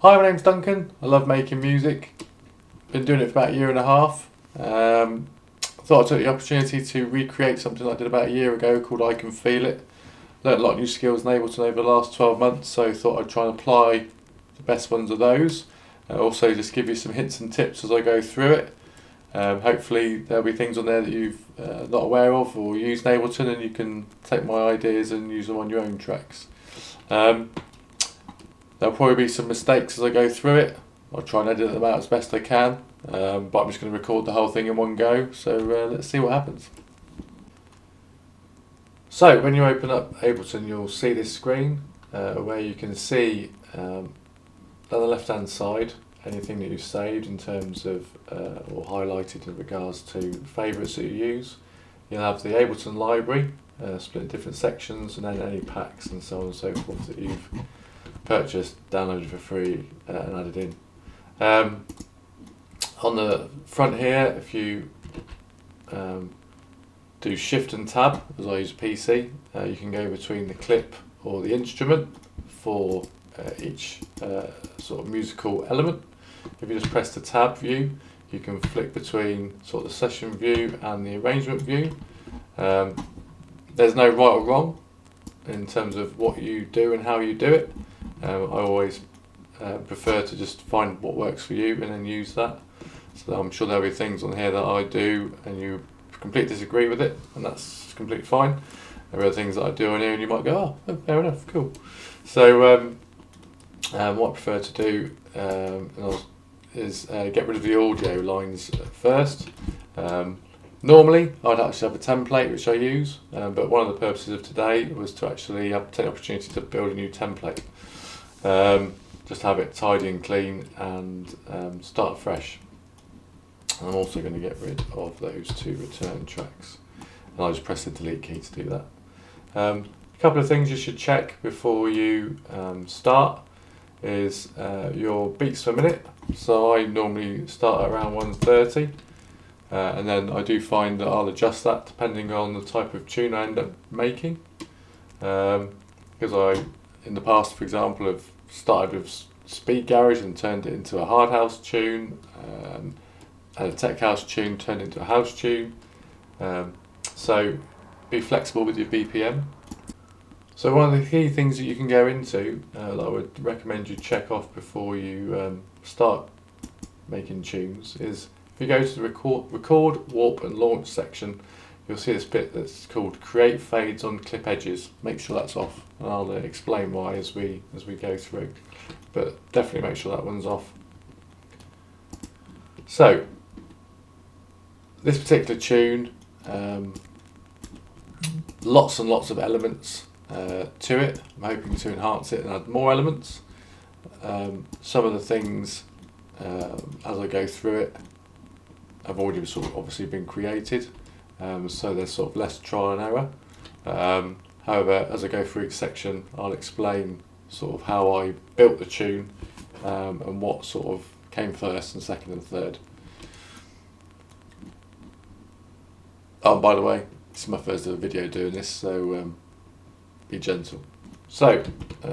Hi, my name's Duncan. I love making music. Been doing it for about a year and a half. Thought I took the opportunity to recreate something I did about a year ago called I Can Feel It. Learned a lot of new skills in Ableton over the last 12 months, so thought I'd try and apply the best ones of those. Also just give you some hints and tips as I go through it. Hopefully there'll be things on there that you've not aware of or used in Ableton, and you can take my ideas and use them on your own tracks. There'll probably be some mistakes as I go through it. I'll try and edit them out as best I can, but I'm just going to record the whole thing in one go, so let's see what happens. So when you open up Ableton, you'll see this screen where you can see on the left hand side anything that you've saved in terms of or highlighted in regards to favourites that you use. You'll have the Ableton library split into different sections, and then any packs and so on and so forth that you've purchased, downloaded for free and added in. On the front here, if you do Shift and Tab, as I use a PC, you can go between the clip or the instrument for each sort of musical element. If you just press the Tab view, you can flick between sort of the session view and the arrangement view. There's no right or wrong in terms of what you do and how you do it. I always prefer to just find what works for you and then use that. So I'm sure there'll be things on here that I do and you completely disagree with it, and that's completely fine. There are things that I do on here and you might go, oh, fair enough, cool. So what I prefer to do is get rid of the audio lines first. Normally I'd actually have a template which I use, but one of the purposes of today was to actually take the opportunity to build a new template. Just have it tidy and clean and start fresh. I'm also going to get rid of those two return tracks, and I'll just press the delete key to do that. A couple of things you should check before you start is your beats per minute. So I normally start at around 130, and then I do find that I'll adjust that depending on the type of tune I end up making, because I in the past, for example, have started with Speed Garage and turned it into a hard house tune, and a tech house tune turned into a house tune. So be flexible with your BPM. So one of the key things that you can go into that I would recommend you check off before you start making tunes is if you go to the record, warp and launch section, you'll see this bit that's called create fades on clip edges. Make sure that's off, and I'll explain why as we go through, but definitely make sure that one's off. So this particular tune, lots and lots of elements to it. I'm hoping to enhance it and add more elements. Some of the things as I go through it have already sort of obviously been created, so there's sort of less trial and error. However, as I go through each section, I'll explain sort of how I built the tune and what sort of came first and second and third. Oh, by the way, this is my first ever video doing this, so be gentle. So before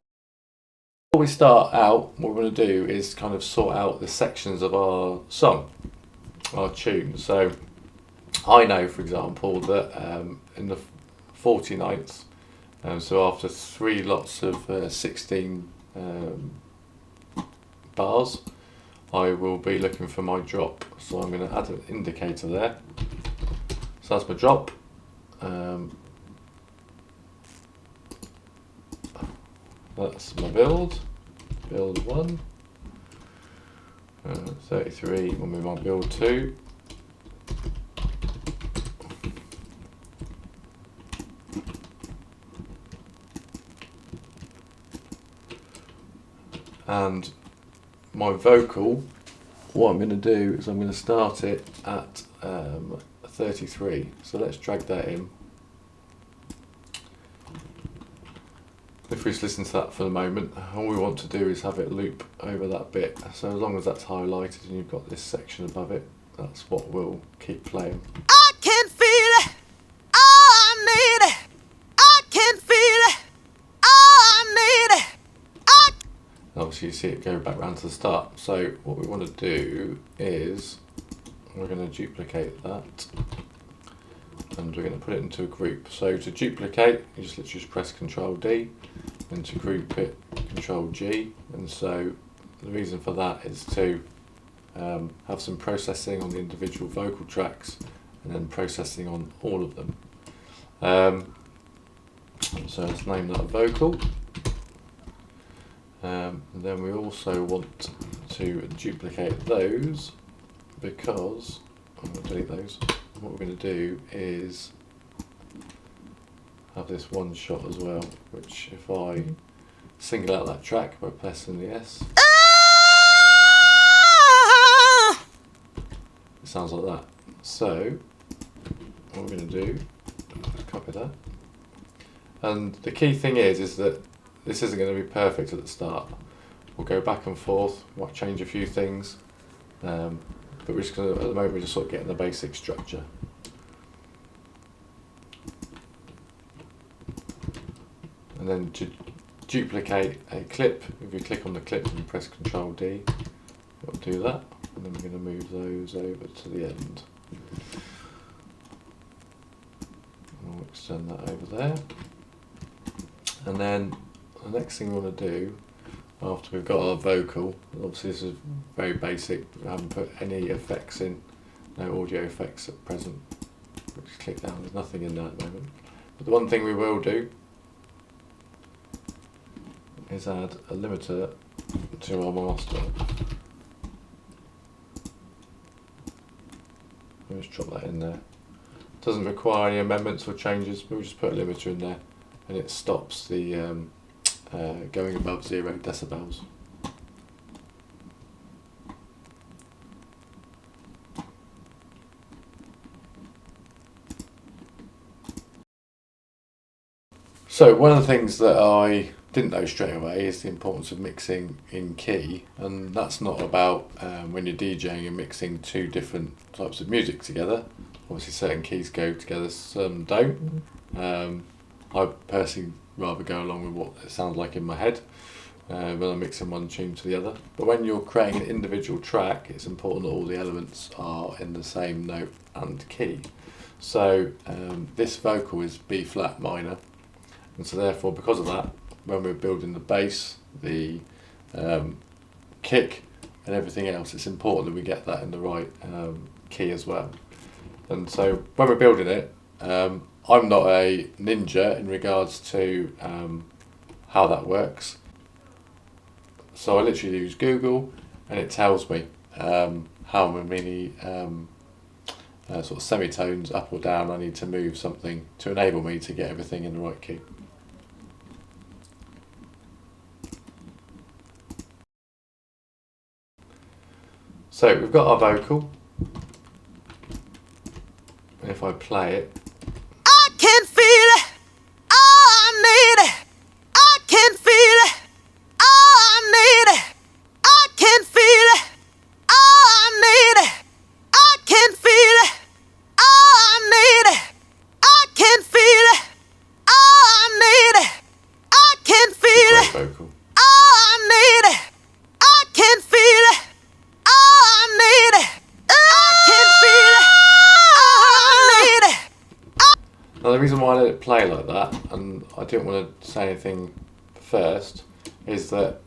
we start out, what we're going to do is kind of sort out the sections of our song, our tune. So I know, for example, that in the 49th, so after 3 lots of 16 bars, I will be looking for my drop. So I'm going to add an indicator there. So that's my drop. That's my build 1. 33 will be my build 2. And my vocal, what I'm going to do is I'm going to start it at 33. So let's drag that in. If we just listen to that for the moment, all we want to do is have it loop over that bit. So as long as that's highlighted and you've got this section above it, that's what we'll keep playing. I can feel it. Oh, I need it. I can feel it. Oh, I need it. And obviously you see it go back round to the start. So what we want to do is we're going to duplicate that and we're going to put it into a group. So to duplicate, you just literally just press Ctrl D, and to group it, Ctrl G. And so the reason for that is to have some processing on the individual vocal tracks and then processing on all of them. So let's name that a vocal. And then we also want to duplicate those, because I'm going to delete those. What we're going to do is have this one shot as well, which if I single out that track by pressing the S, it sounds like that. So what we're going to do is copy that. And the key thing is that this isn't going to be perfect at the start. We'll go back and forth, might change a few things, but we're just going to, at the moment, we're just sort of getting the basic structure. And then to duplicate a clip, if you click on the clip and press Ctrl D, it'll do that. And then we're going to move those over to the end. We'll extend that over there. And then the next thing we want to do, after we've got our vocal, obviously this is very basic, we haven't put any effects in, no audio effects at present. We'll just click down, there's nothing in there at the moment. But the one thing we will do is add a limiter to our master. We'll just drop that in there. Doesn't require any amendments or changes, we'll just put a limiter in there and it stops the going above 0 decibels. So one of the things that I didn't know straight away is the importance of mixing in key, and that's not about when you're DJing and mixing two different types of music together. Obviously certain keys go together, some don't. I personally rather go along with what it sounds like in my head when I'm mixing one tune to the other. But when you're creating an individual track, it's important that all the elements are in the same note and key. So this vocal is B flat minor, and so therefore because of that, when we're building the bass, the kick and everything else, it's important that we get that in the right key as well. And so when we're building it, I'm not a ninja in regards to how that works. So I literally use Google and it tells me how many sort of semitones up or down I need to move something to enable me to get everything in the right key. So we've got our vocal, and if I play it, I can feel it. I need it. I can feel it. I need it. I can feel it. I need it. I can feel it. I need it. I can feel it. I need it. I can feel it. great vocal. I need it. I can feel it. I need it. I can feel it. I need it. Now the reason why I let it play like that, and I didn't want to say anything first, is that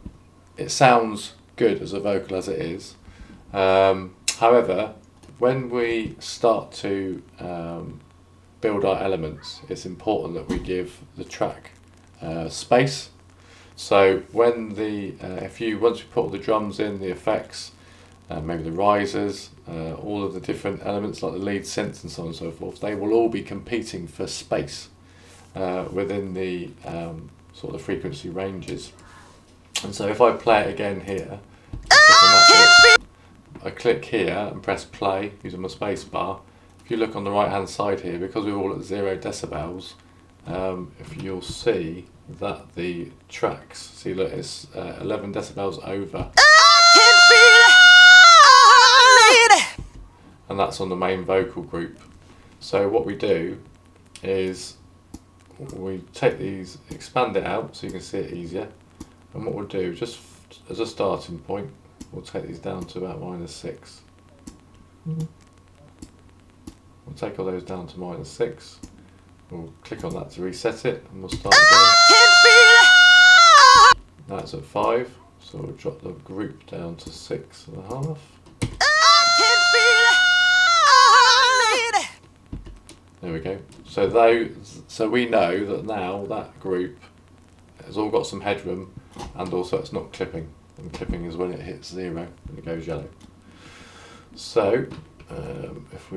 it sounds good as a vocal as it is. However, when we start to build our elements, it's important that we give the track space. So when once we put all the drums in, the effects, maybe the risers, all of the different elements like the lead synths and so on and so forth, they will all be competing for space within the sort of frequency ranges. And so if I play it again here, I click here and press play using my space bar. If you look on the right hand side here, because we're all at 0 decibels, if you'll see that the tracks, see look, it's 11 decibels over. And that's on the main vocal group. So what we do is we take these, expand it out so you can see it easier, and what we'll do, just as a starting point, we'll take these down to about -6. We'll take all those down to -6. We'll click on that to reset it, and we'll start again. That's at 5, so we'll drop the group down to 6.5. There we go. So we know that now that group has all got some headroom, and also it's not clipping. And clipping is when it hits 0 and it goes yellow. So if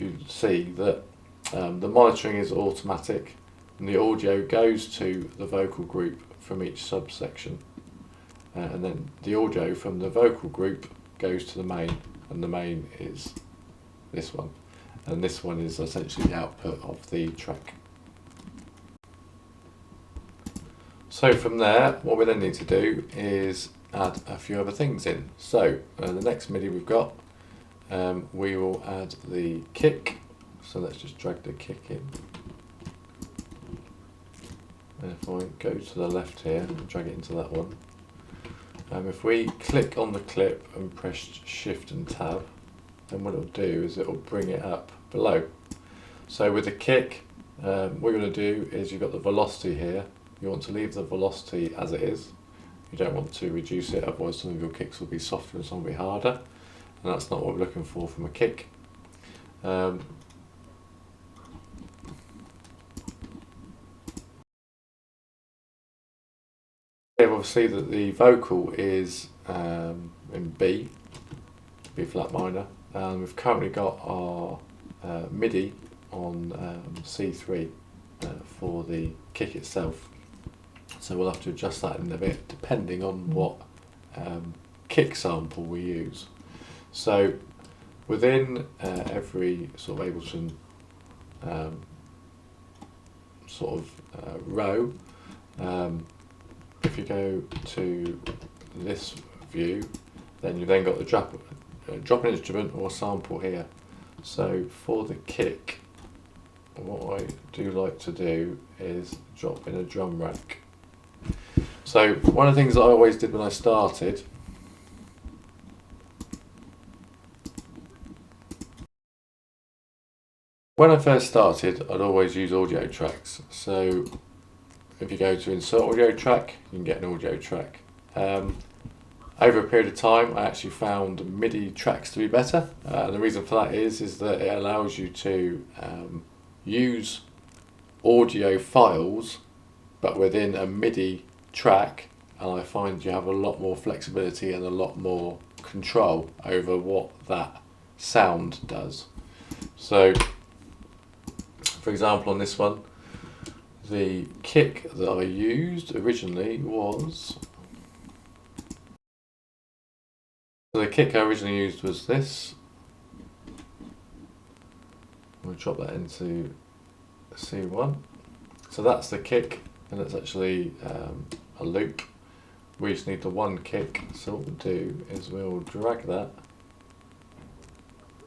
you see that the monitoring is automatic, and the audio goes to the vocal group from each subsection, and then the audio from the vocal group goes to the main, and the main is this one, and this one is essentially the output of the track. So from there, what we then need to do is add a few other things in. So the next MIDI we've got, we will add the kick. So let's just drag the kick in. And if I go to the left here and drag it into that one, if we click on the clip and press Shift and Tab, then what it'll do is it'll bring it up below. So with the kick, what you're going to do is you've got the velocity here. You want to leave the velocity as it is. You don't want to reduce it, otherwise some of your kicks will be softer and some will be harder, and that's not what we're looking for from a kick. Obviously that the vocal is in B flat minor, and we've currently got our MIDI on C3 for the kick itself. So we'll have to adjust that in a bit depending on what kick sample we use. So within every sort of Ableton row, if you go to this view, then you've then got the drop an instrument or sample here. So for the kick, what I do like to do is drop in a drum rack. So one of the things that I always did when I started, I'd always use audio tracks. So if you go to insert audio track, you can get an audio track. Over a period of time, I actually found MIDI tracks to be better. And the reason for that is that it allows you to use audio files, but within a MIDI track, and I find you have a lot more flexibility and a lot more control over what that sound does. So, for example, on this one, the kick that I used originally was... the kick I originally used was this. We'll drop that into C1. So that's the kick, and it's actually a loop. We just need the one kick, so what we'll do is we'll drag that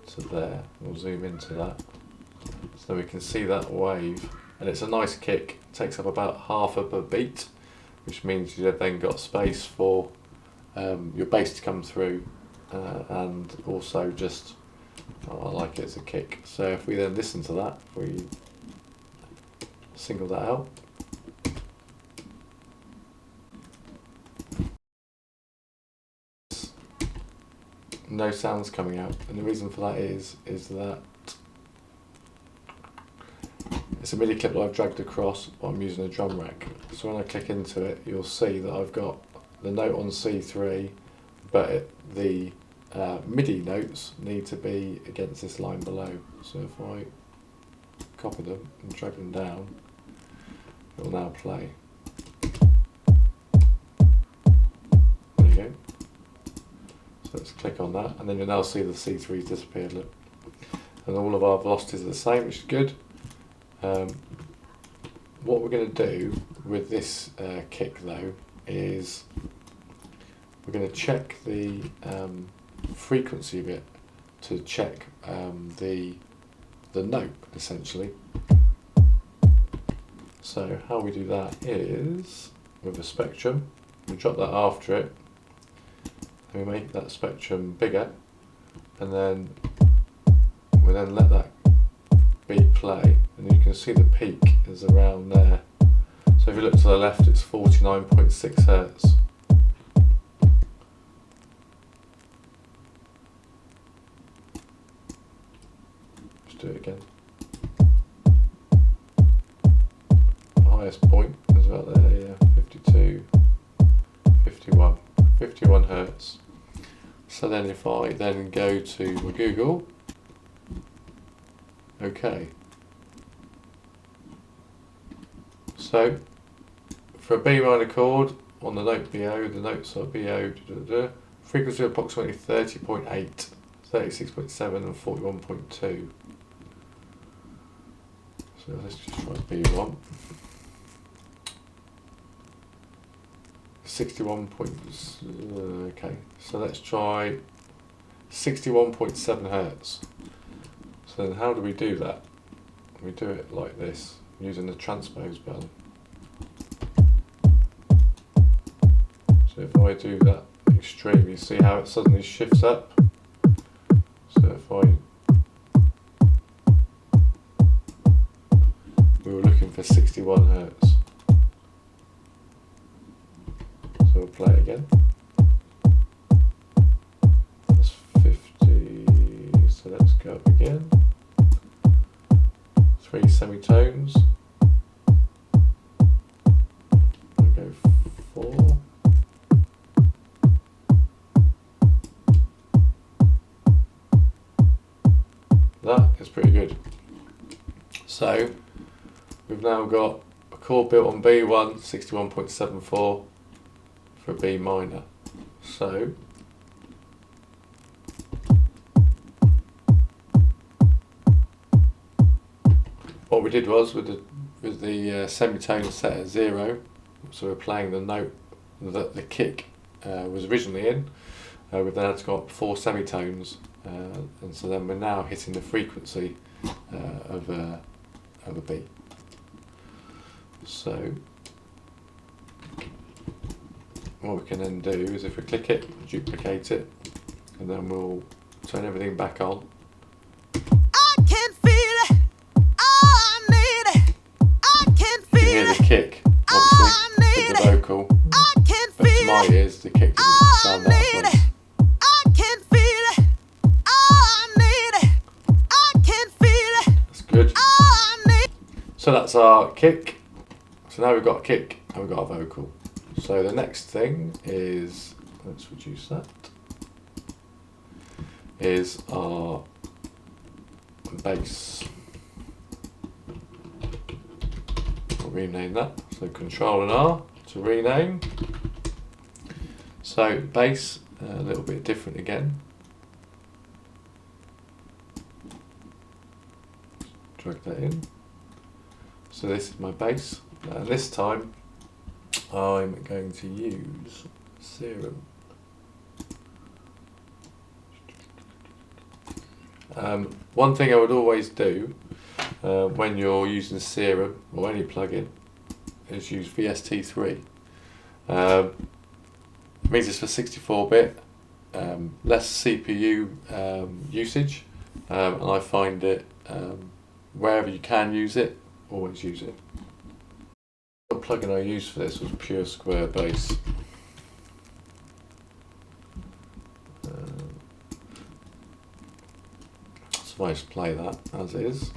to there. We'll zoom into that so we can see that wave, and it's a nice kick. It takes up about half of a beat, which means you've then got space for your bass to come through, and also just, I like it as a kick. So if we then listen to that, if we single that out, no sounds coming out, and the reason for that is that it's a MIDI clip that I've dragged across, but I'm using a drum rack. So when I click into it, you'll see that I've got the note on C3, but the MIDI notes need to be against this line below. So if I copy them and drag them down, it will now play. There you go. So let's click on that, and then you'll now see the C3's disappeared, look. And all of our velocities are the same, which is good. What we're going to do with this kick though is we're going to check the frequency of it to check the note, essentially. So how we do that is with a spectrum. we drop that after it, and we make that spectrum bigger, and then we then let that beat play, and you can see the peak is around there. So if you look to the left, it's 49.6 Hertz. Let's do it again. The highest point is about there, yeah, 52, 51 Hertz. So then if I then go to my Google, okay. So for a B minor chord on the note BO, the notes are BO, frequency approximately 30.8, 36.7 and 41.2. So let's just try B1. 61 points, okay, so let's try 61.7 Hertz. So then how do we do that? We do it like this, using the transpose button. So if I do that extreme, you see how it suddenly shifts up? So if we were looking for 61 Hertz. So we'll play again. That's 50, so let's go up again. 3 semitones. I'll go 4. That is pretty good. So we've now got a chord built on B1, 61.74 for a B minor. So what we did was with the semitone set at 0, so we're playing the note that the kick was originally in. We've then had to go up 4 semitones, and so then we're now hitting the frequency of a B. So what we can then do is if we click it, duplicate it, and then we'll turn everything back on. I can feel it. I need it. I can You can feel hear the it. kick, obviously, with the vocal, I can but to feel my it. ears the kick doesn't sound that need close. it. I can feel it. I need it. I can feel it. That's good. I need. So that's our kick. So now we've got a kick and we've got a vocal. So the next thing is, let's reduce that, is our bass. We'll rename that. So Control and R to rename. So bass, a little bit different again. Drag that in. So this is my bass. And this time I'm going to use Serum. One thing I would always do when you're using Serum or any plugin is use VST3. It means it's for 64-bit, less CPU usage, and I find it wherever you can use it, always use it. The plugin I used for this was Pure Square Bass. So I just play that as is.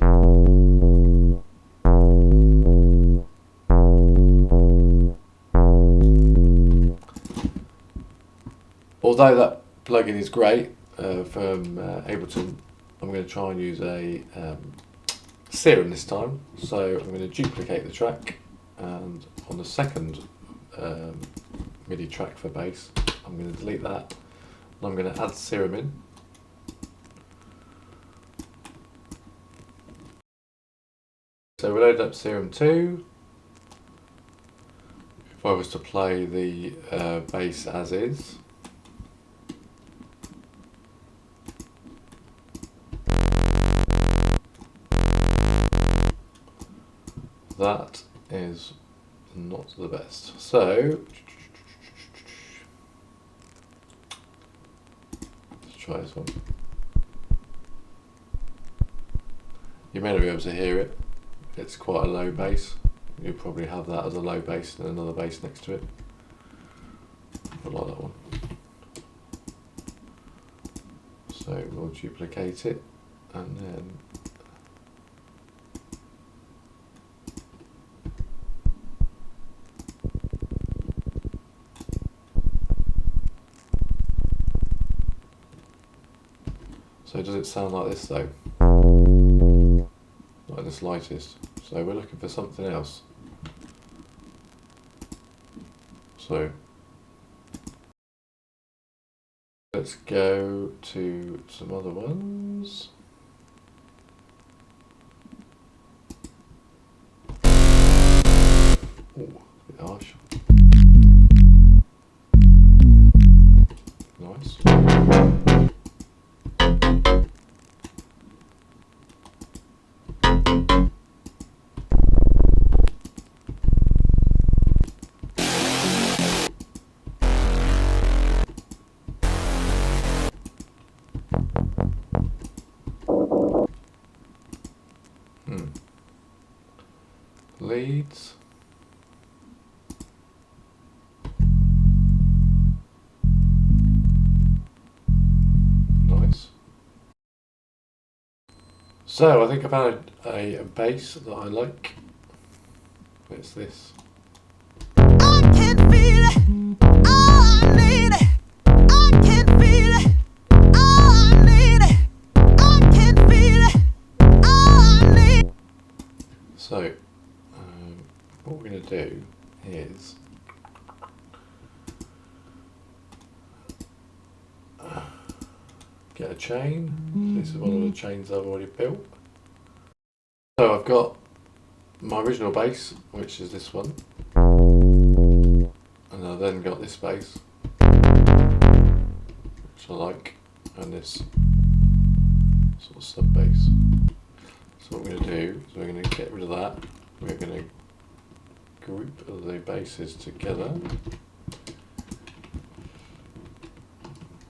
Although that plugin is great from Ableton, I'm going to try and use a Serum this time. So I'm going to duplicate the track, and on the second MIDI track for bass, I'm going to delete that, and I'm going to add Serum in. So we load up Serum 2. If I was to play the bass as is, that is not the best. So try this one. You may not be able to hear it. It's quite a low bass. You'll probably have that as a low bass and another bass next to it. I like that one. So we'll duplicate it and then so does it sound like this though? Like the slightest. So we're looking for something else. So let's go to some other ones. Ooh, a bit harsh. Nice. Leads. Nice. So I think I found a bass that I like. It's this. I can feel it. Oh, I need it. I can feel it. Oh, I need it. I can feel it. Oh, I need it. So what we're going to do is get a chain. This is one of the chains I've already built. So I've got my original bass, which is this one, and I've then got this bass, which I like, and this sort of sub bass. So what we're going to do is we're going to get rid of that. We're going to group the basses together.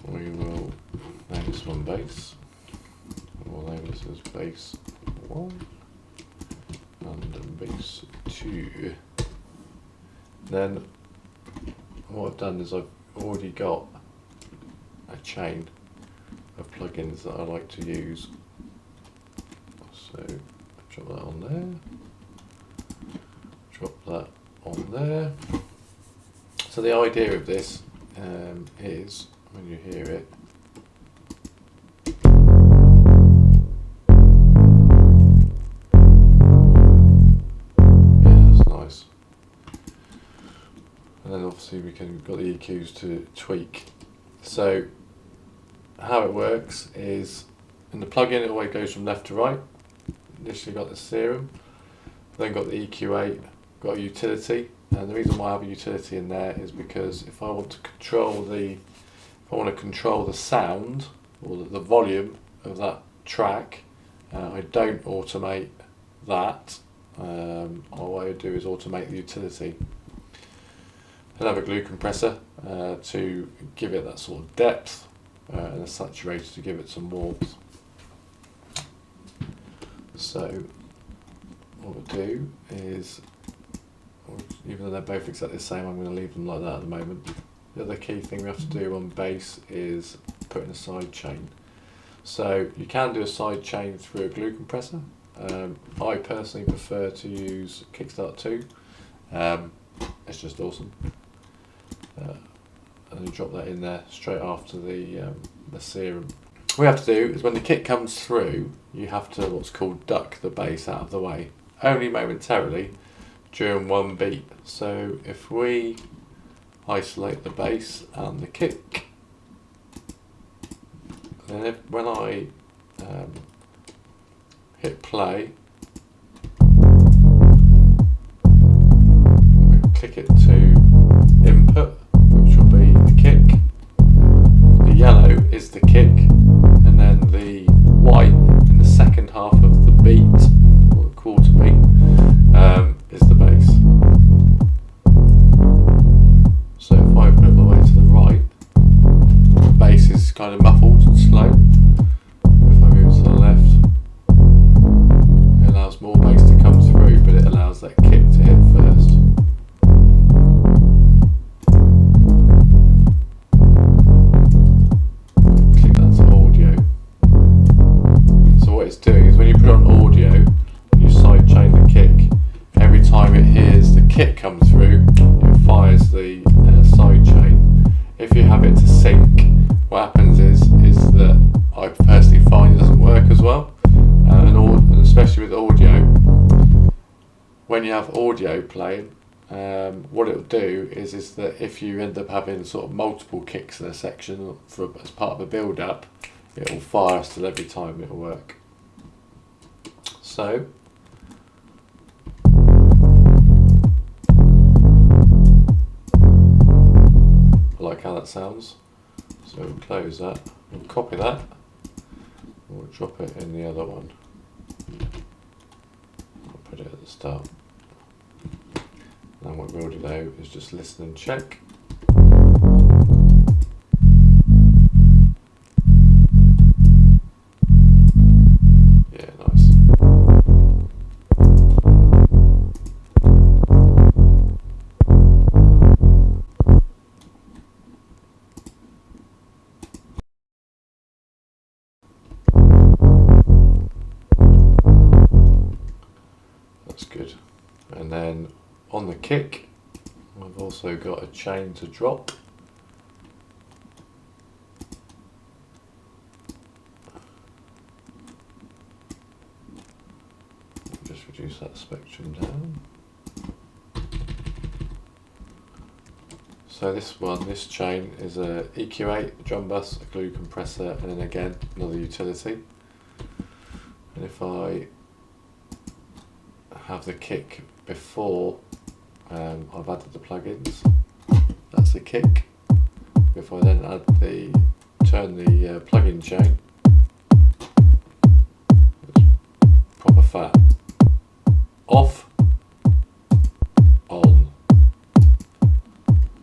We will name this one bass. We'll name this as bass 1 and bass 2. Then what I've done is I've already got a chain of plugins that I like to use. So drop that on there. Drop that on there. So the idea of this is when you hear it, yeah, that's nice. And then obviously we've got the EQs to tweak. So how it works is in the plugin it always goes from left to right. Initially got the serum, then got the EQ8, got a utility, and the reason why I have a utility in there is because if I want to control the sound or the volume of that track, I don't automate that. All I do is automate the utility. I'll have a glue compressor to give it that sort of depth, and a saturator to give it some warmth. So what we'll do is, even though they're both exactly the same, I'm going to leave them like that at the moment. The other key thing we have to do on bass is put in a side chain. So you can do a side chain through a glue compressor. I personally prefer to use Kickstart 2. It's just awesome. And you drop that in there straight after the serum. What we have to do is when the kick comes through, you have to what's called duck the bass out of the way, only momentarily during one beat. So if we isolate the bass and the kick, then when I hit play, we click it to input, which will be the kick. The yellow is the kick, and then the white in the second half of the beat, or the quarter beat, is the bass. So if I put it all the way to the right, the bass is kind of muffled and slow. have it to sync, what happens is that I personally find it doesn't work as well, and especially with audio. When you have audio playing, what it'll do is that if you end up having sort of multiple kicks in a section as part of a build-up, it will fire still every time it'll work. So I like how that sounds. So we'll close that, we'll copy that, and we'll drop it in the other one. I'll put it at the start. And what we'll do now is just listen and check. Yeah, nice. That's good. And then on the kick, I've also got a chain to drop. Just reduce that spectrum down. So this chain is a EQ8, a drum bus, a glue compressor, and then again another utility. And if I have the kick before I've added the plugins, that's the kick. If I then turn the plugin chain, it's proper fat. Off, on.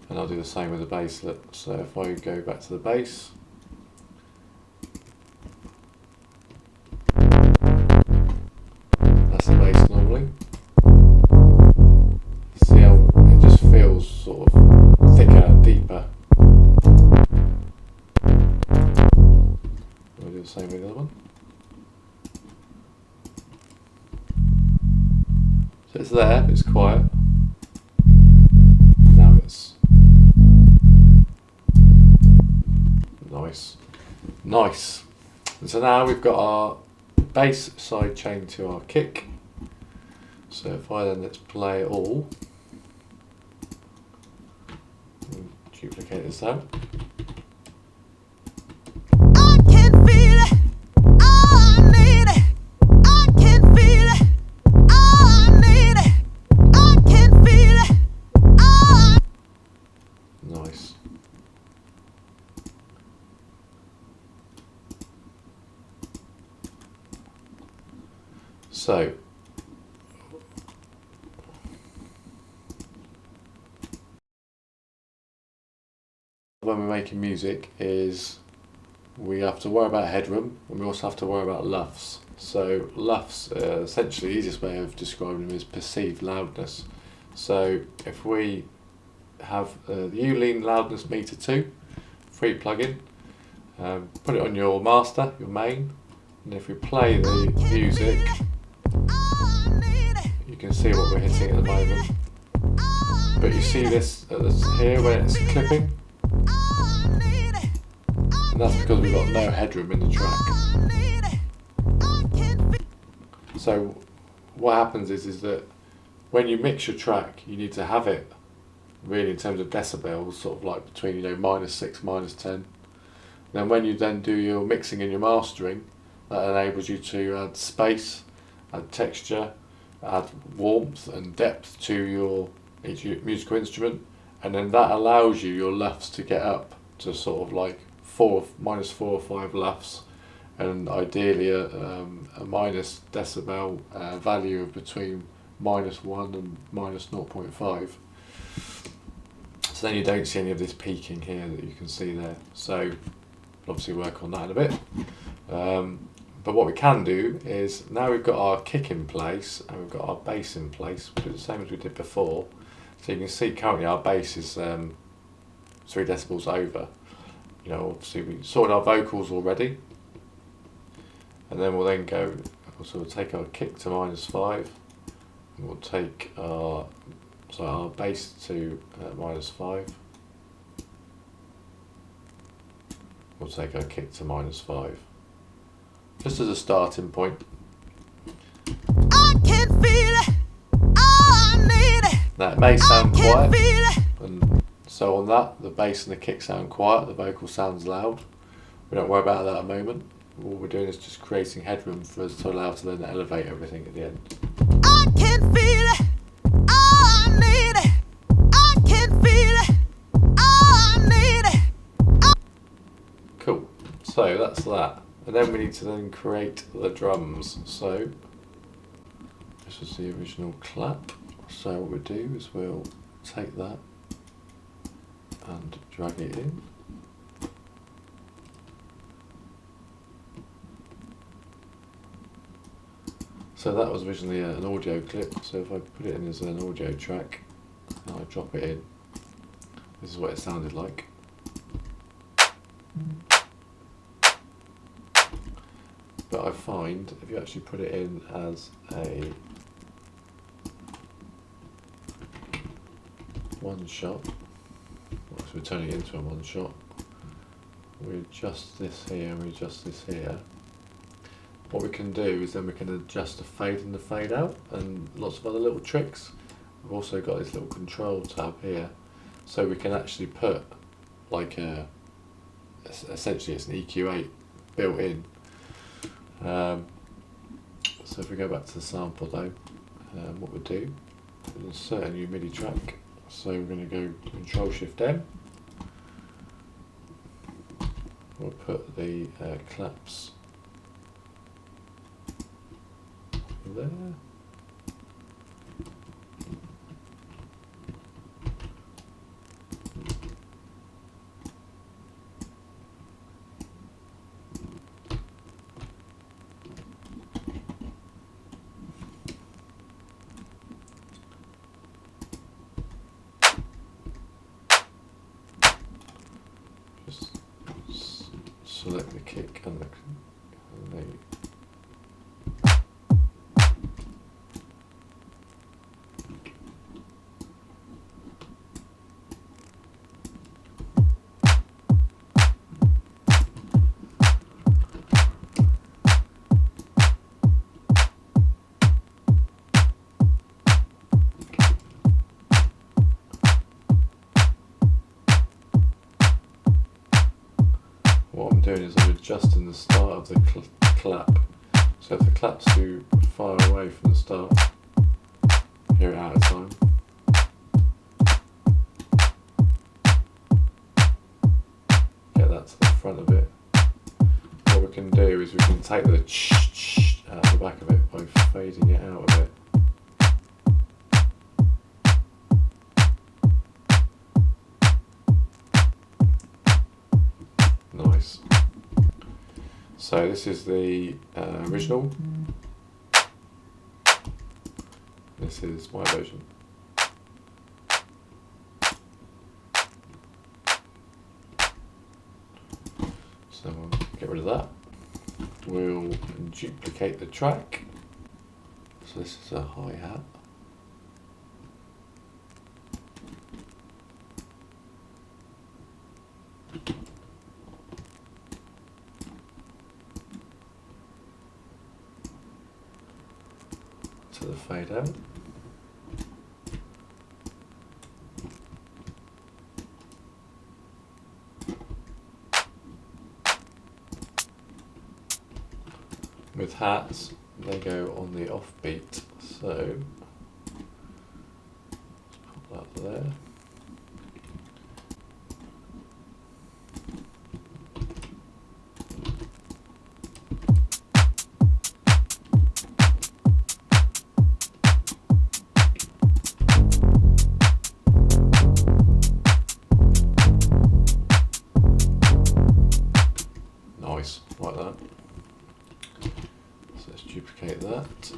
And I'll do the same with the basslet. So if I go back to the bass, that's the bass normally. See how it just feels sort of thicker, deeper. We'll do the same with the other one. So it's there, it's quiet. Now it's nice. Nice. And so now we've got our bass side chain to our kick. So if I then let's play it all. Duplicate this out. I can feel it. I need it. I can feel it. I need it. I can feel it. Nice. So when we're making music is we have to worry about headroom, and we also have to worry about LUFS. So LUFS, essentially the easiest way of describing them is perceived loudness. So if we have the U-Lean loudness meter 2, free plugin, put it on your master, your main, and if we play the music, you can see what we're hitting at the moment. But you see this here when it's clipping, and that's because we've got no headroom in the track. So what happens is that when you mix your track, you need to have it really in terms of decibels, sort of like between -6, -10. Then when you then do your mixing and your mastering, that enables you to add space, add texture, add warmth and depth to each musical instrument, and then that allows your LUFS to get up to sort of like -4 or 5 LUFS, and ideally a minus decibel value of between -1 and -0.5. So then you don't see any of this peaking here that you can see there. So we'll obviously work on that in a bit. But what we can do is, now we've got our kick in place and we've got our bass in place, we'll do the same as we did before. So you can see currently our bass is 3 decibels over. Obviously we sorted our vocals already. And then we'll then go, so we'll take our kick to -5. And we'll take our bass to -5. we'll take our kick to -5. Just as a starting point. I can feel it. Oh, I need it. Now it may sound I can quiet, feel it. and so on that, the bass and the kick sound quiet, the vocal sounds loud. We don't worry about that at the moment. All we're doing is just creating headroom for us to allow to then elevate everything at the end. I can feel it. Oh, I need it. I can feel it. Oh, I need it. Cool. So that's that. And then we need to then create the drums. So this was the original clap. So what we do is we'll take that and drag it in. So that was originally an audio clip, so if I put it in as an audio track and I drop it in, this is what it sounded like. But I find if you actually put it in as a one shot, so we're turning it into a one shot, we adjust this here and we adjust this here. What we can do is then we can adjust the fade and the fade out and lots of other little tricks. We've also got this little control tab here, so we can actually put like essentially it's an EQ8 built in. So if we go back to the sample though, what we'll do is insert a new MIDI track. So we're going to go Control-Shift-M. We'll put the claps there. Just select the kick and the what I'm doing is I'm adjusting the start of the clap. So if the clap's too far away from the start, hear it out of time. Get that to the front of it. What we can do is we can take the out of the back of it by fading it out a bit. Nice. So this is the original. This is my version. So we'll get rid of that. We'll duplicate the track. So this is a hi-hat. To the fade out. With hats, they go on the offbeat, so let's put that there. Nice, like that. So let's duplicate that. So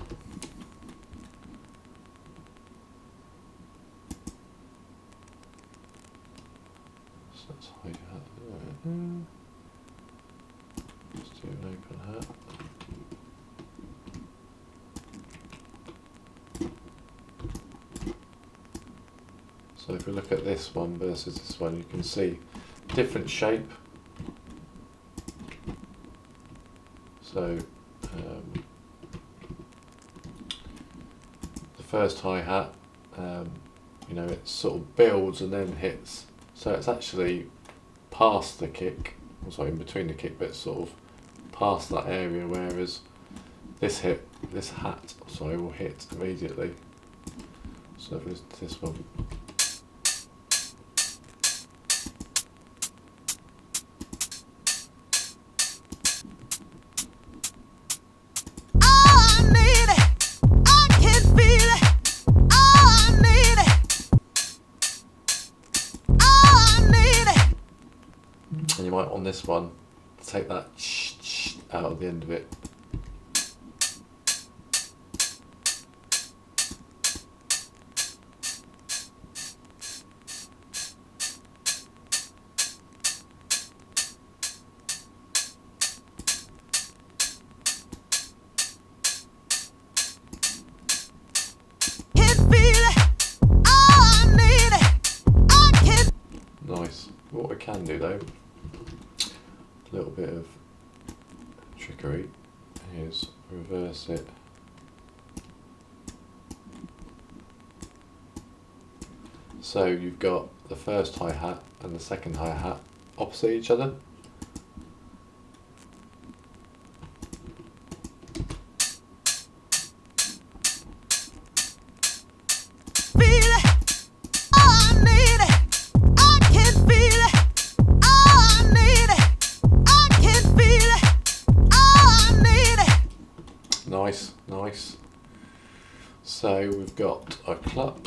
let's hide that there. Let's do an open hat. So if we look at this one versus this one, you can see different shape, So the first hi-hat, you know, it sort of builds and then hits. So it's actually past the kick, or sorry, in between the kick, but it's sort of past that area, whereas this hat, sorry, will hit immediately. So if it's this one. And you might, on this one, take that out of the end of it. Nice. What we can do though, a little bit of trickery, is reverse it. So you've got the first hi-hat and the second hi-hat opposite each other. Nice, nice. So we've got a clap.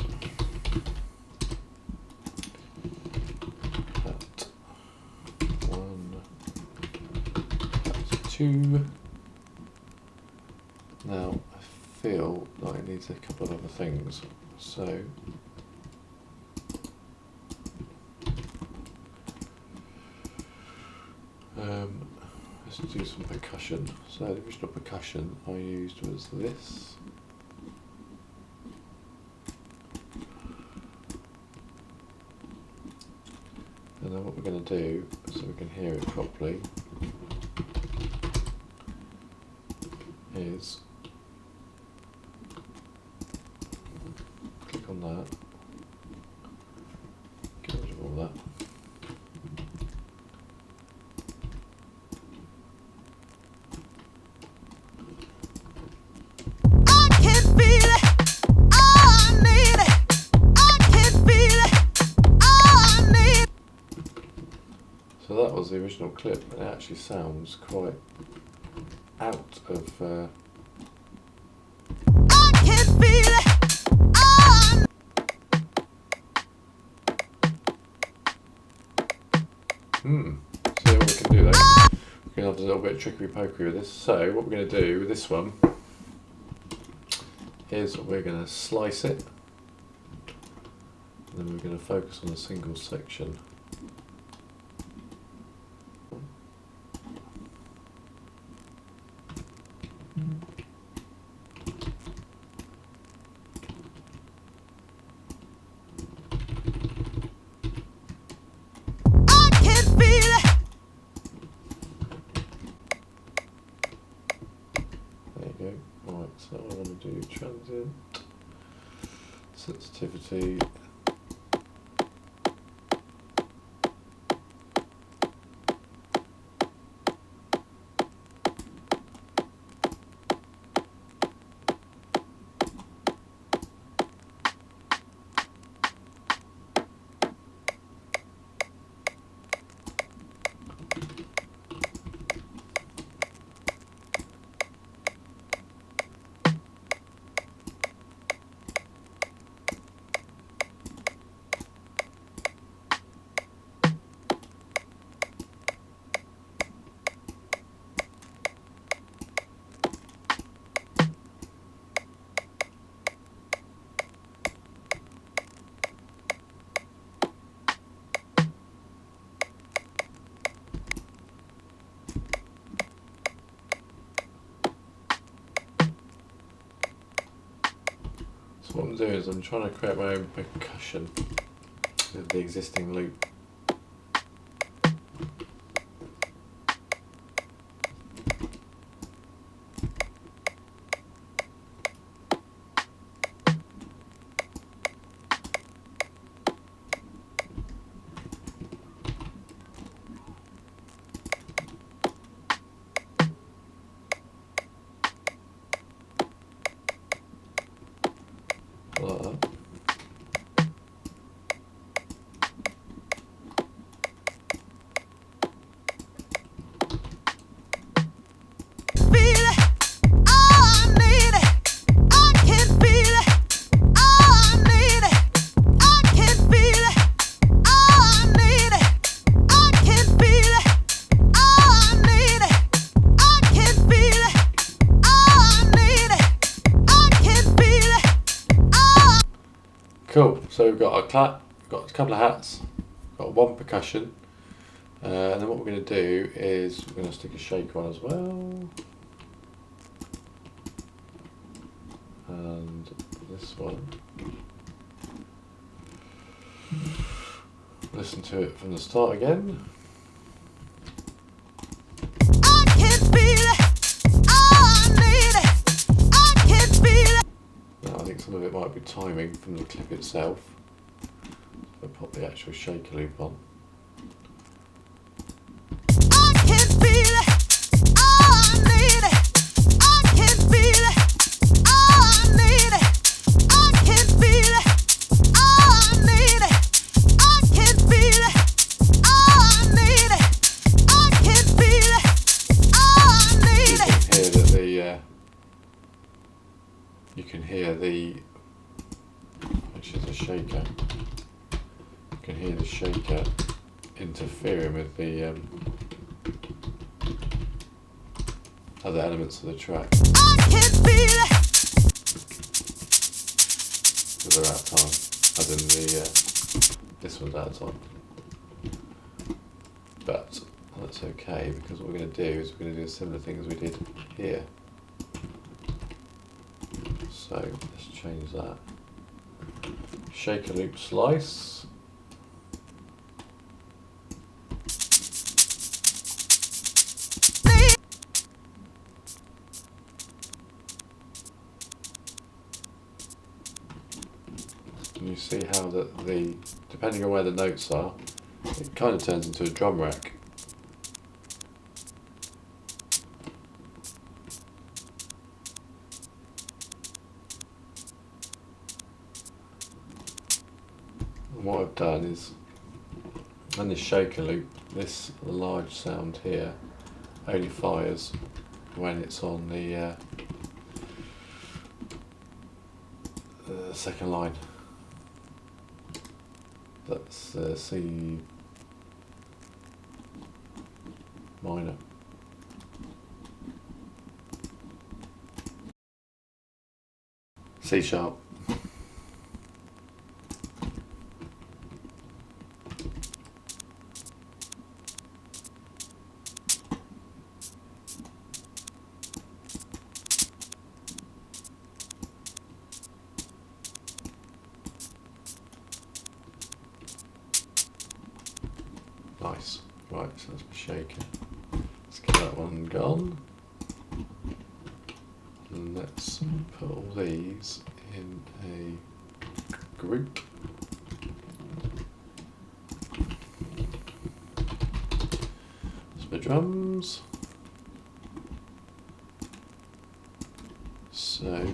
That one, that's two. Now I feel like it needs a couple of other things. So let's do some percussion. So the original percussion I used was this. And then what we're going to do, so we can hear it properly, is click on that, get rid of all that. So that was the original clip, and it actually sounds quite out of See what we can do though. We're going to have a little bit of trickery pokery with this. So what we're going to do with this one is we're going to slice it, and then we're going to focus on a single section. Right, so I want to do transient, sensitivity, So what I'm doing is I'm trying to create my own percussion with the existing loop. So we've got our clap, we've got a couple of hats, got one percussion, and then what we're going to do is we're going to stick a shaker on as well. And this one. Listen to it from the start again. I can feel it. I need it. I can feel it. Now I think some of it might be timing from the clip itself. I'll pop the actual shaker loop on. I can feel it. I need it. I can feel it. I need it. I can feel it. I need it. I can feel it. I need it. I can feel it. I need it. You can hear the which is a shaker. You can hear the shaker interfering with the other elements of the track. I can feel it. Because they're out of time. As in this one's out of time. But that's okay, because what we're going to do is we're going to do a similar thing as we did here. So let's change that. Shaker loop slice. And you see how the depending on where the notes are, it kind of turns into a drum rack. And what I've done is, on this shaker loop, this large sound here only fires when it's on the second line. That's C minor. C sharp. Nice. Right, so that's my shaker. Let's get that one gone. And let's put all these in a group. That's my drums. So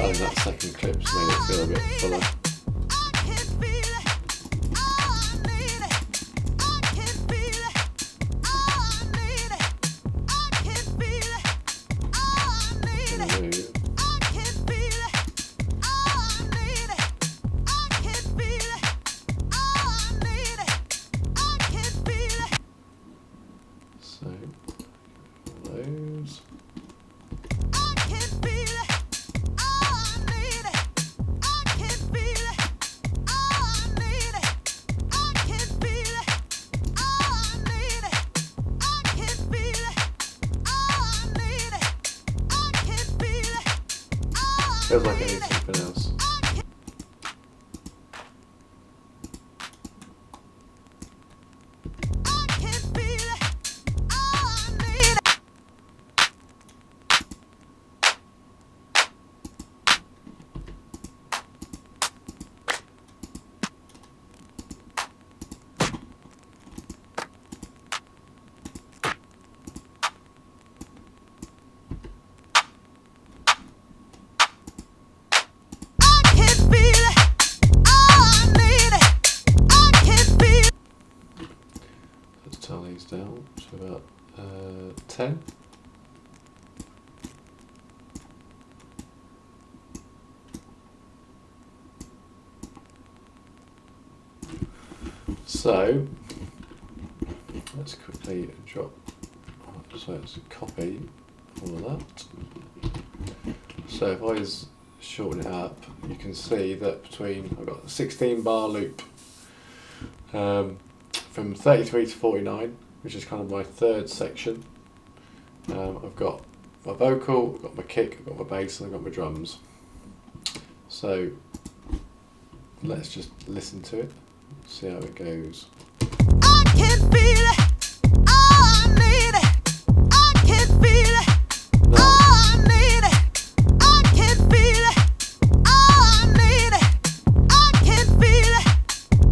adding that second clip's made it feel a bit fuller. So, those. Feels like I need something else. So let's quickly drop, so let's copy all of that. So if I just shorten it up, you can see that I've got a 16 bar loop from 33 to 49, which is kind of my third section. I've got my vocal, I've got my kick, I've got my bass, and I've got my drums. So let's just listen to it, see how it goes. I can feel it. Oh, I need it. I can feel it. Oh, I need it. I can feel it. Oh, I need it. I can feel it.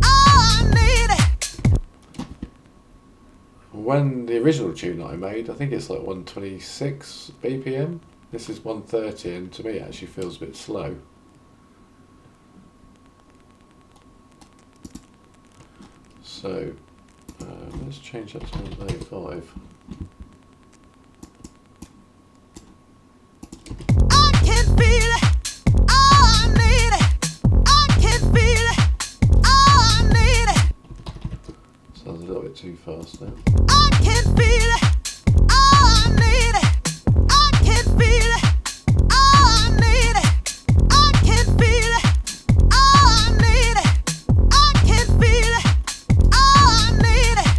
Oh, I need it. When the original tune that I made, I think it's like 126 BPM. This is 130, and to me it actually feels a bit slow. So let's change that to 135. I can feel it. Oh, I need it. I can feel it. Oh, I need it. Sounds a little bit too fast now. I can feel it. Oh, I need it. I can feel it. Oh, I need it. I can feel it. Oh, I need it. I can feel it. Oh, I need it.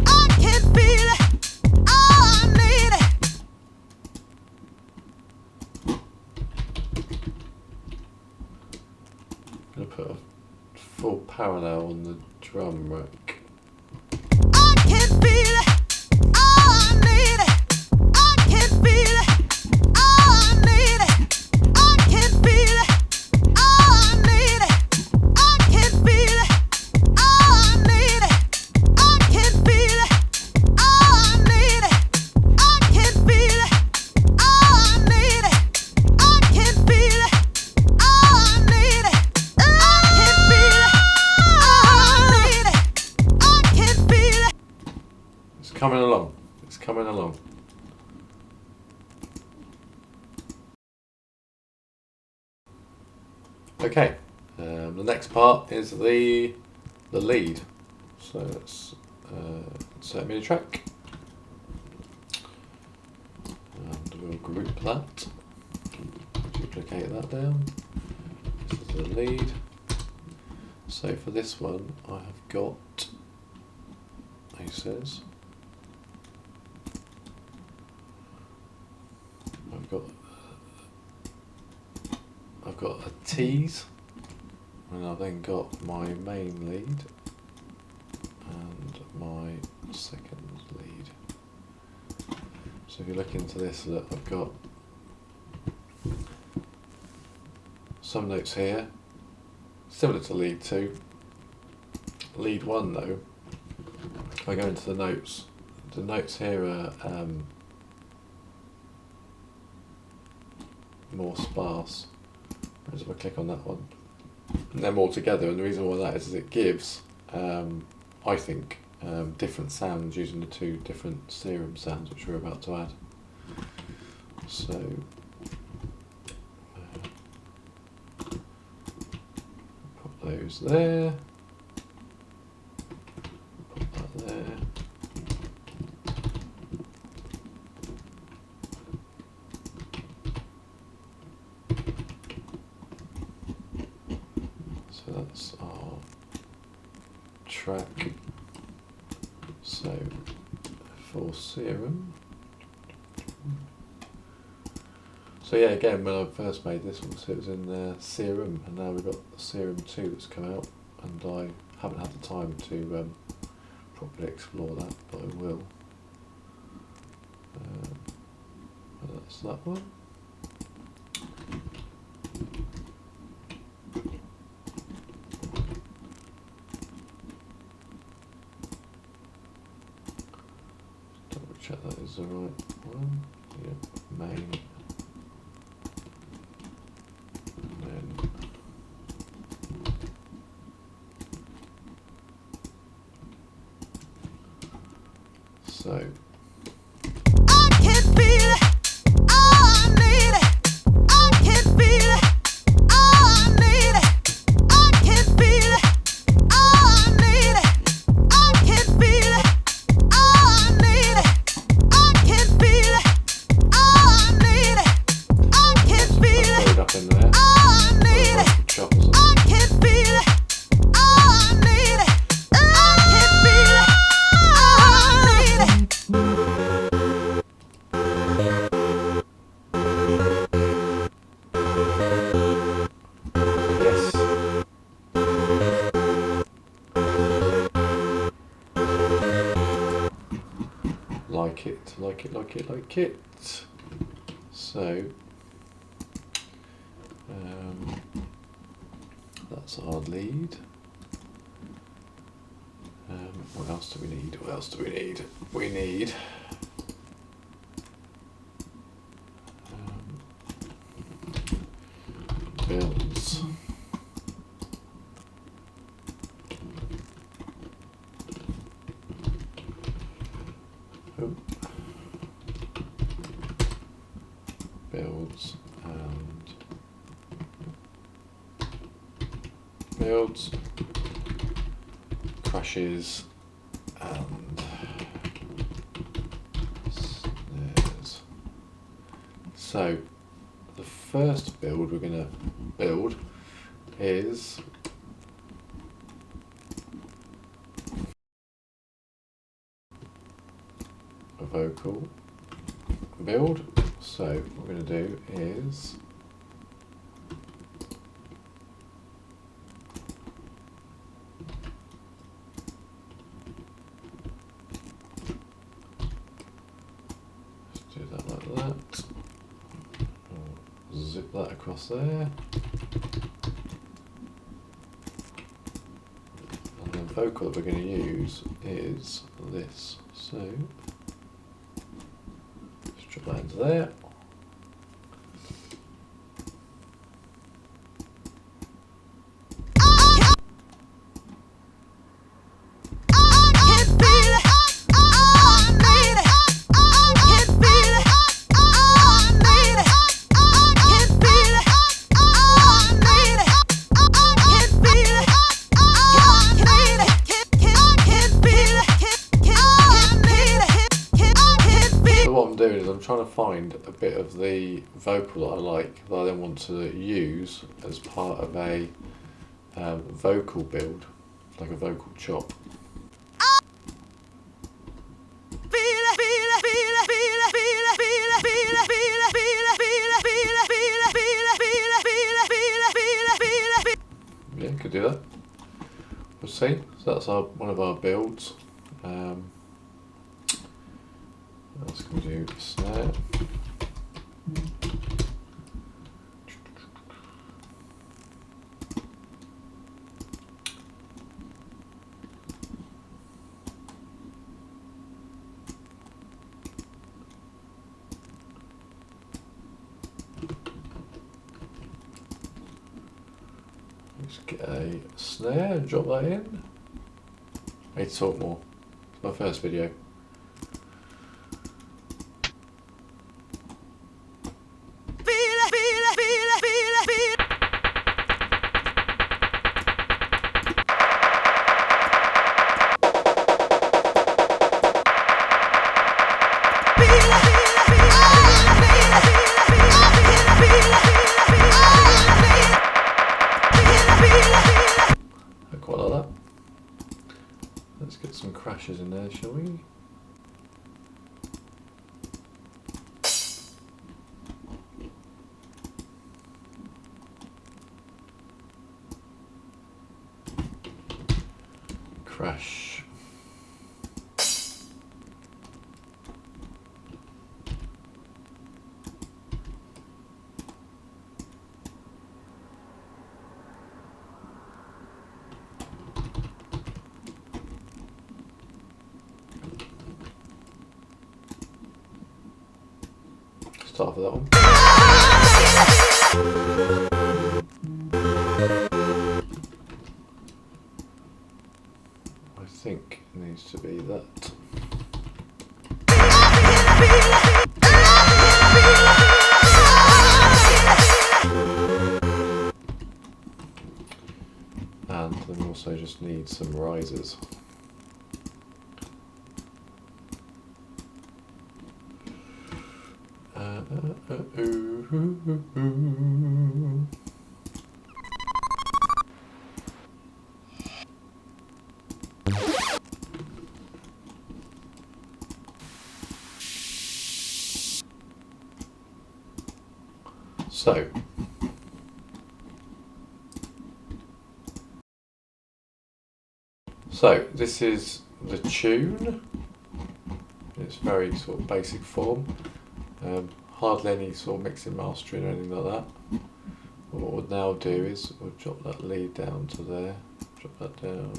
I can feel it. Oh, I need it. I'm going to put a full parallel on the drum rack. I can feel it. Oh, I need it. I can feel it. Oh, I need it. I can feel it. Oh, I need it. I can feel it. Oh, I need it. I can feel it. Oh, I need it. I can feel it. Oh, I need it. I can feel it. Oh, I need it. I can feel it. Oh, I need it. I can feel it. It's coming along. It's coming along. Okay, the next part is the lead. So let's insert MIDI track, and we'll group that. Duplicate that down. This is the lead. So for this one, I have got Aces. I've got a tease, and I've then got my main lead and my second lead. So if you look into this, look, I've got some notes here, similar to lead 2. Lead 1 though, if I go into the notes here are more sparse. Whereas if I click on that one, and they're more together, and the reason why that is it gives, I think, different sounds using the 2 different serum sounds which we're about to add. So put those there, put that there. So that's our track. So for serum. So yeah, again, when I first made this one, so it was in serum, and now we've got serum 2 that's come out, and I haven't had the time to properly explore that, but I will. And that's that one. Check that is the right one. Yep, main. And then so I can feel it. Oh, I need it. I can feel it. Oh, I need it. I can feel it. Oh, I need it. like it, like it, like it. So that's our lead. What else do we need? What else do we need? We need builds. Oh. Builds and builds, crashes and snares. So the first build we're going to build is a vocal build. So what we're going to do is do that like that. Zip that across there. And the vocal that we're going to use is this. So just drop that into there. I'm trying to find a bit of the vocal that I like that I then want to use as part of a vocal build, like a vocal chop. Yeah, could do that. We'll see. So that's one of our builds. That's going to do snare. Let's get a snare and drop that in. I need to talk more. It's my first video. Quite like that. Let's get some crashes in there, shall we? Crash. Start with that one. I think it needs to be that. And then we also just need some risers. So this is the tune. its very sort of basic form. Hardly any sort of mixing, mastering or anything like that. What we'll now do is we'll drop that lead down to there, drop that down,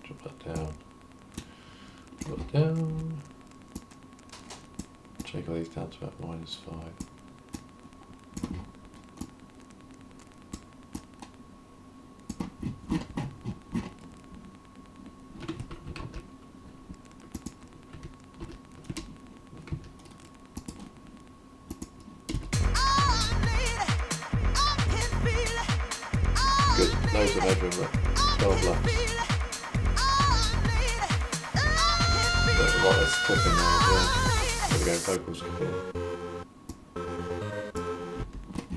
drop that down, drop that down. Take all these down to about -5. Good, those are over 12 laps. There's a lot of clipping there as well. There we go, vocals clipping.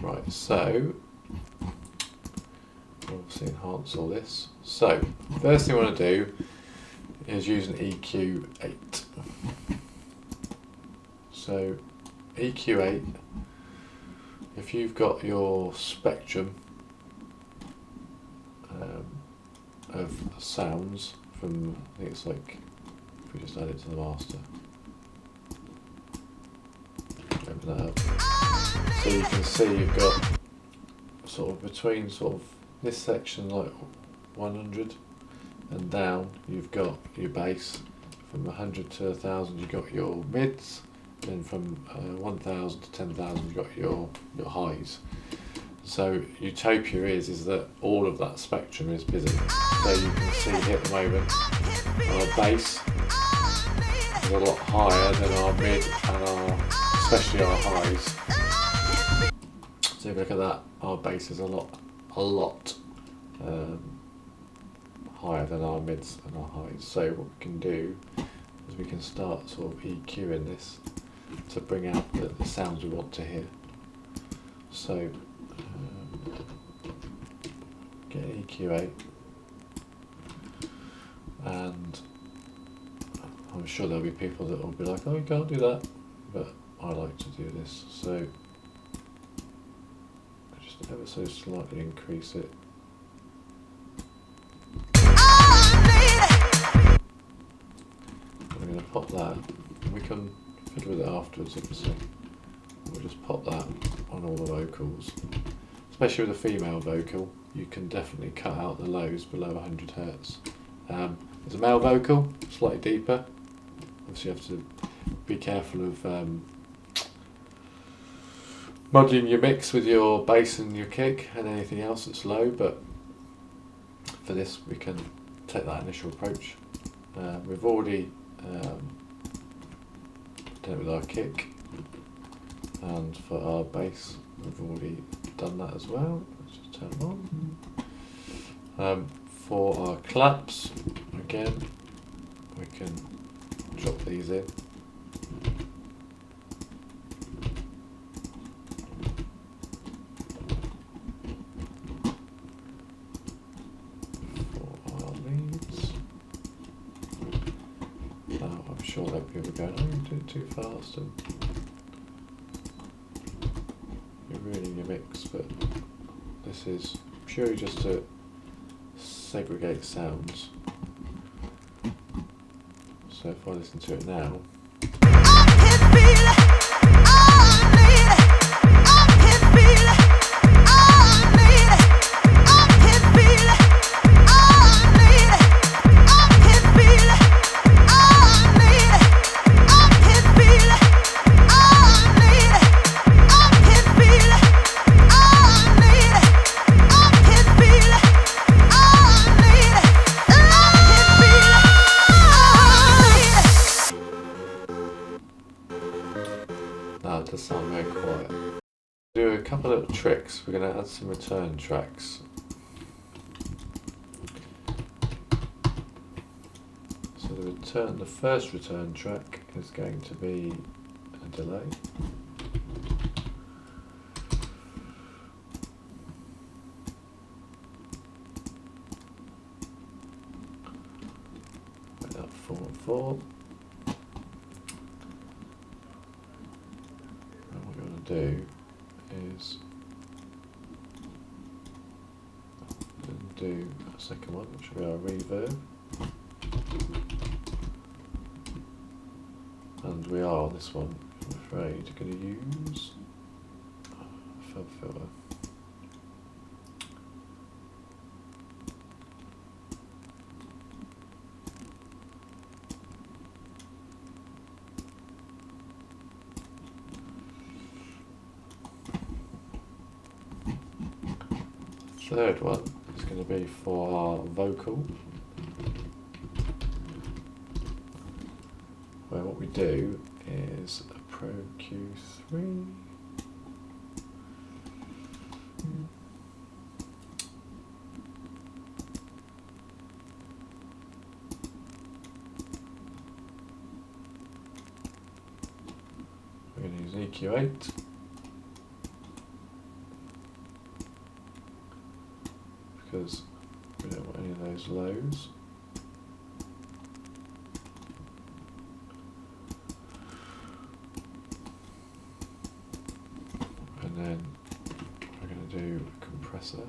Right, so we'll obviously enhance all this. So, first thing we want to do is use an EQ8. So, EQ8, if you've got your spectrum of sounds from, I think it's like, if we just add it to the master, open that up, so you can see you've got sort of between sort of this section like 100 and down, you've got your bass. From 100 to 1000 you've got your mids, then from 1000 to 10,000 you've got your highs. So utopia is that all of that spectrum is busy. So you can see here at the moment our bass is a lot higher than our mid and especially our highs. So if you look at that, our bass is a lot higher than our mids and our highs. So what we can do is we can start sort of EQing this to bring out the sounds we want to hear. So get an EQ8, and I'm sure there'll be people that will be like, oh, you can't do that, but I like to do this. So just ever so slightly increase it. I'm going to pop that, and we can fiddle with it afterwards, obviously. We'll just pop that on all the vocals. Especially with a female vocal, you can definitely cut out the lows below 100 Hz. As a male vocal, slightly deeper. Obviously you have to be careful of muddling your mix with your bass and your kick and anything else that's low, but for this we can take that initial approach. We've already done it with our kick, and for our bass we've already done that as well. Let's just turn them on. For our claps, again, we can drop these in. For our leads, now I'm sure that people are going, oh, you do it too fast and you're ruining your mix, but this is purely just to segregate sounds. So if I listen to it now, it does sound very quiet. Do a couple of little tricks. We're going to add some return tracks. So the first return track is going to be a delay. Put that 4 and 4. Do is do a second one, which will be our reverb. And we are on this one, I'm afraid, going to use fab filter. Third one is going to be for our vocal, where what we do is a Pro Q3. We're going to use EQ8. Because we don't want any of those lows. And then we're going to do a compressor.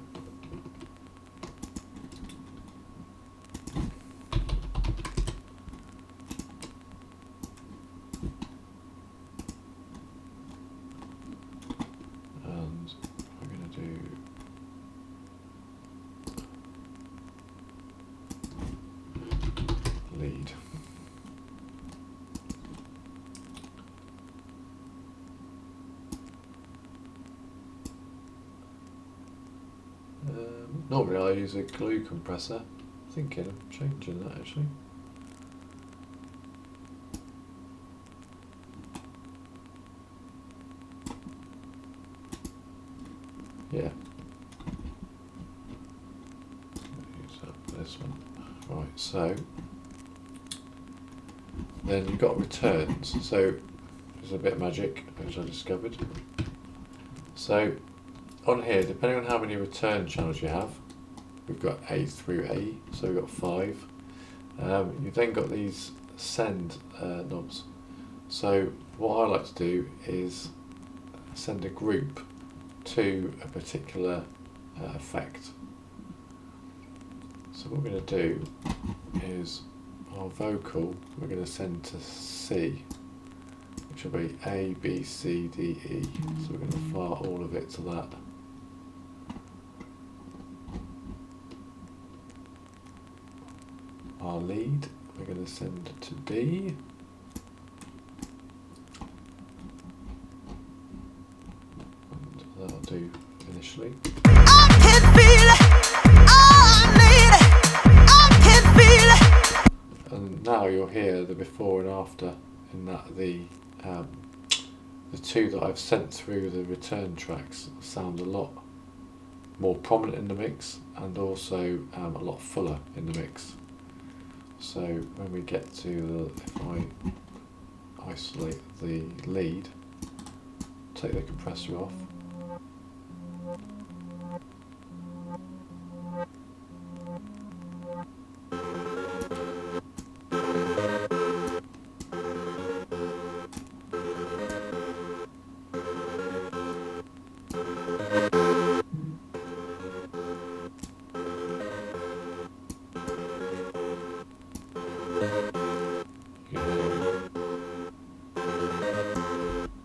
And we're going to do lead. Normally I use a glue compressor. Thinking of changing that actually. Yeah. Use that for this one. Right, so then you've got returns. So there's a bit of magic which I discovered. So on here, depending on how many return channels you have, we've got A through A, so we've got 5. You've then got these send knobs. So what I like to do is send a group to a particular effect. So what we're going to do is our vocal we're going to send to C, which will be A, B, C, D, E. So we're going to fire all of it to that. Our lead we're going to send to D. And that'll do initially. I can feel it. Oh, I need it. I can feel it. And now you'll hear the before and after in that the two that I've sent through the return tracks sound a lot more prominent in the mix and also a lot fuller in the mix. So when we get to the, if I isolate the lead, take the compressor off,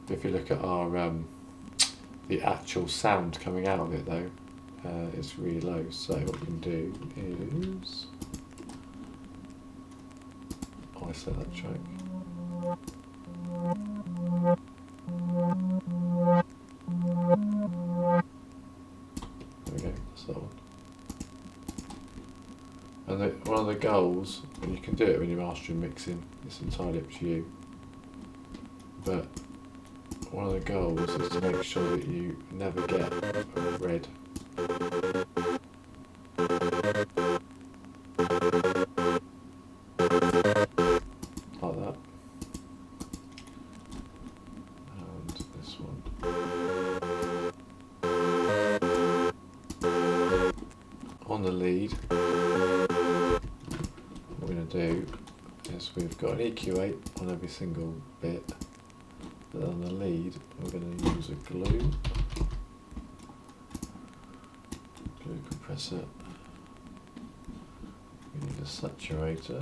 if you look at our the actual sound coming out of it though, it's really low. So what we can do is isolate that track. There we go, that's that one. And one of the goals, and you can do it when you're mastering mixing, it's entirely up to you, but one of the goals is to make sure that you never get a red. Like that. And this one. On the lead, what we're going to do is we've got an EQ8 on every single bit. But on the lead, we're going to use a glue compressor. We need a saturator.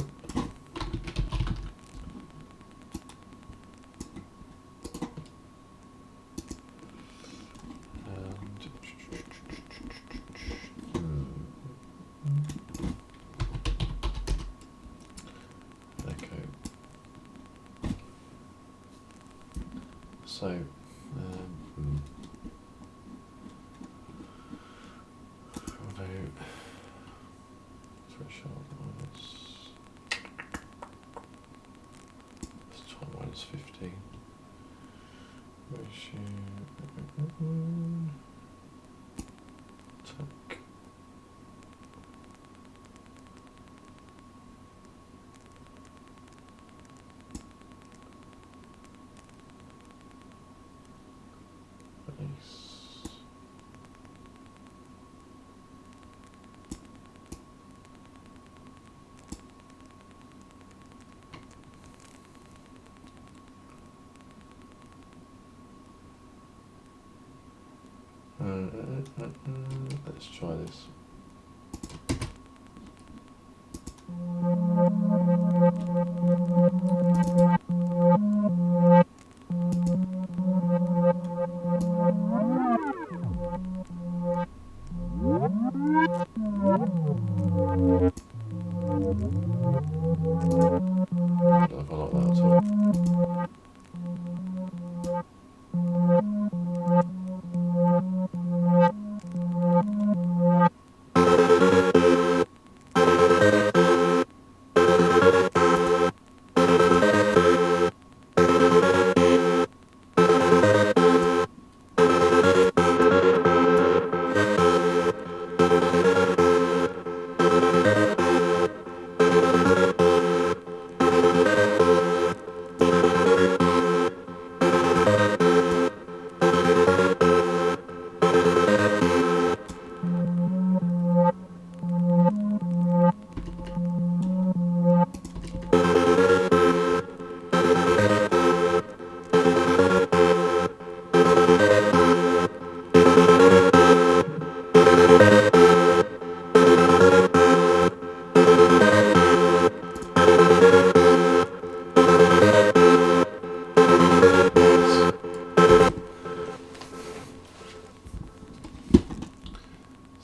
So threshold minus 15 ratio tuck. Release. Let's try this. I don't know if I like that at all.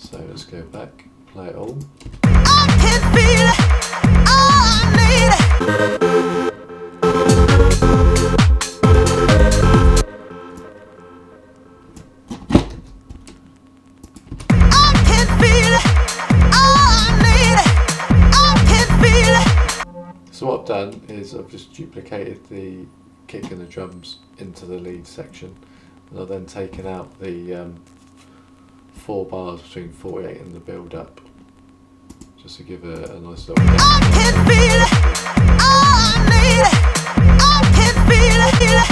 So let's go back, play it all. I can feel it. I need it. I can feel it. I need it. I can feel it. So what I've done is I've just duplicated the kick and the drums into the lead section, and I've then taken out the 4 bars between 48 and the build up, just to give a nice little. I can feel it. I need it. I can feel it. I need it.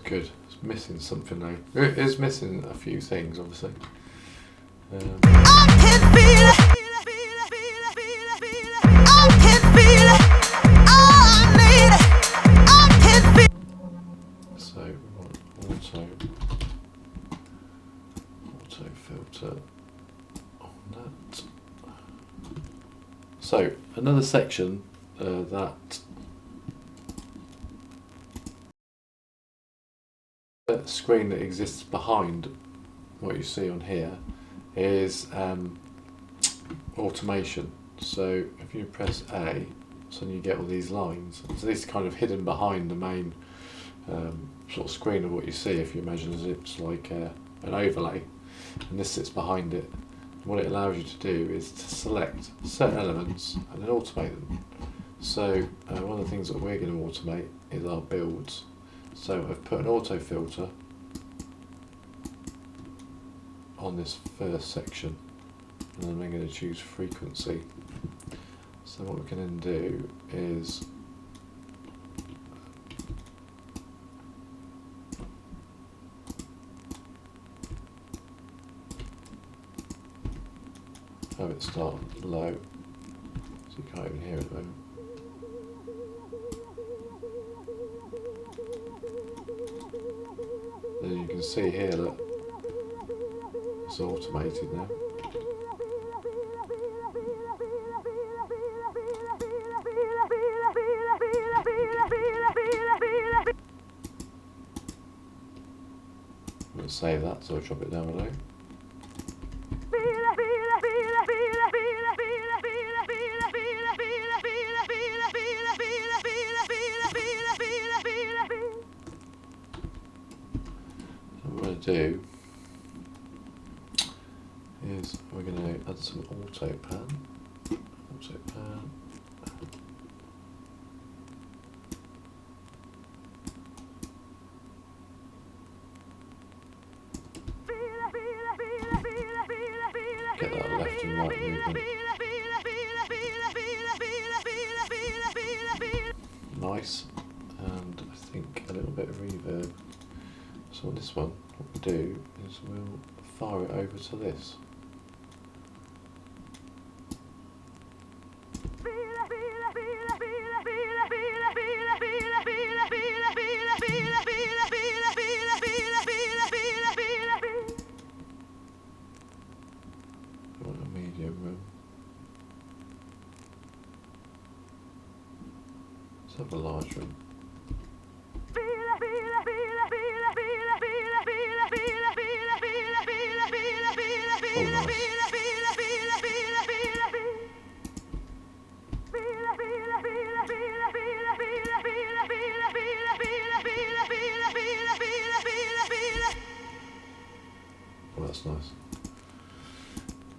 Good. It's missing something though. It is missing a few things, obviously. I can feel it. I can feel it. I need it. I can feel it. So we want auto filter on that. So another section that screen that exists behind what you see on here is automation. So if you press A, so you get all these lines. So this is kind of hidden behind the main sort of screen of what you see. If you imagine as it's like an overlay, and this sits behind it. What it allows you to do is to select certain elements and then automate them. So one of the things that we're going to automate is our builds. So I've put an auto filter on this first section, and then I'm going to choose frequency. So what we can then do is have it start low, so you can't even hear it at the moment. Then you can see here that is automated now. I'm going to save that, so I'll drop it down below. What we're going to do is we're going to add some auto pan. Get that left and right movement. Nice, and I think a little bit of reverb. So on this one, what we do is we'll fire it over to this. I want a medium room. Let's have a large room. Oh, nice. Oh, that's nice.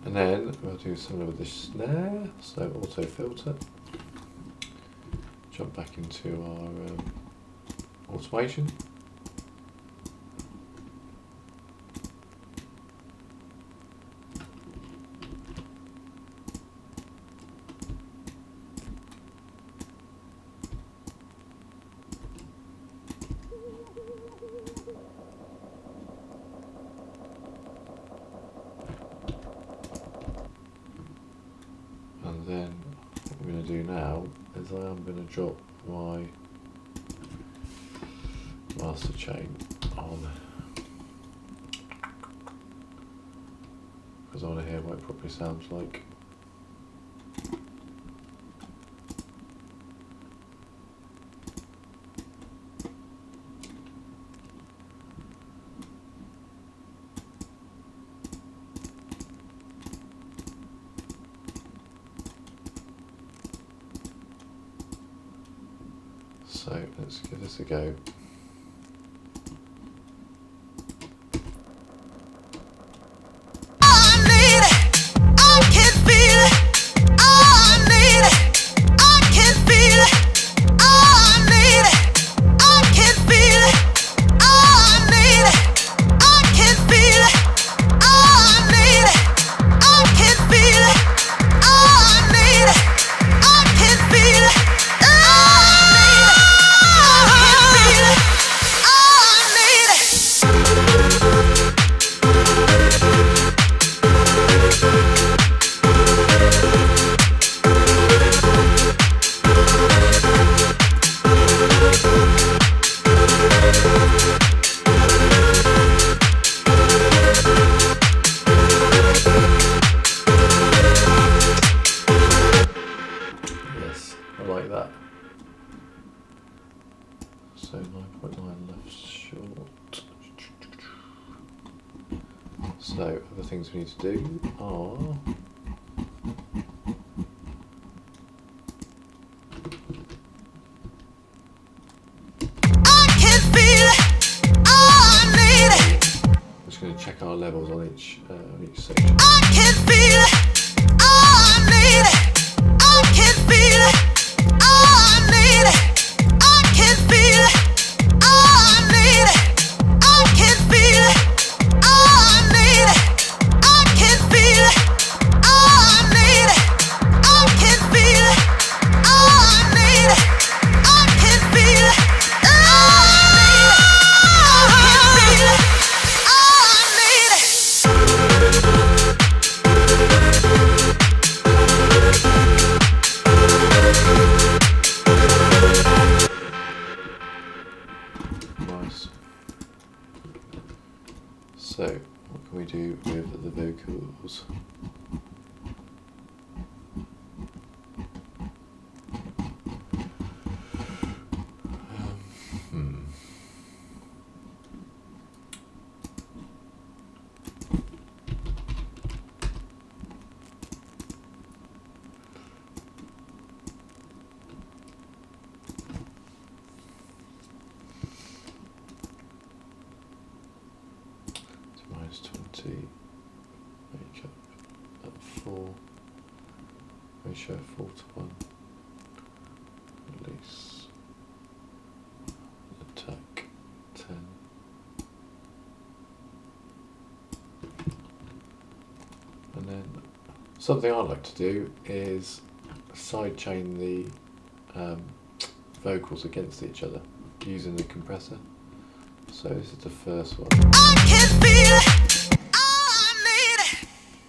And then we'll do similar with the snare, so auto filter. Jump back into our automation. And then what we're going to do now is I am going to drop my master chain on, because I want to hear what it properly sounds like. So let's give this a go. Like that. So 9.9 left short. So other things we need to do are I'm just going to check our levels on each section. I can feel it. Oh, I need it. I can feel it. vocals. -20, make up at 4, ratio 4:1, release, attack 10. And then something I like to do is sidechain the vocals against each other using the compressor. So this is the first one. I can feel it. I need it.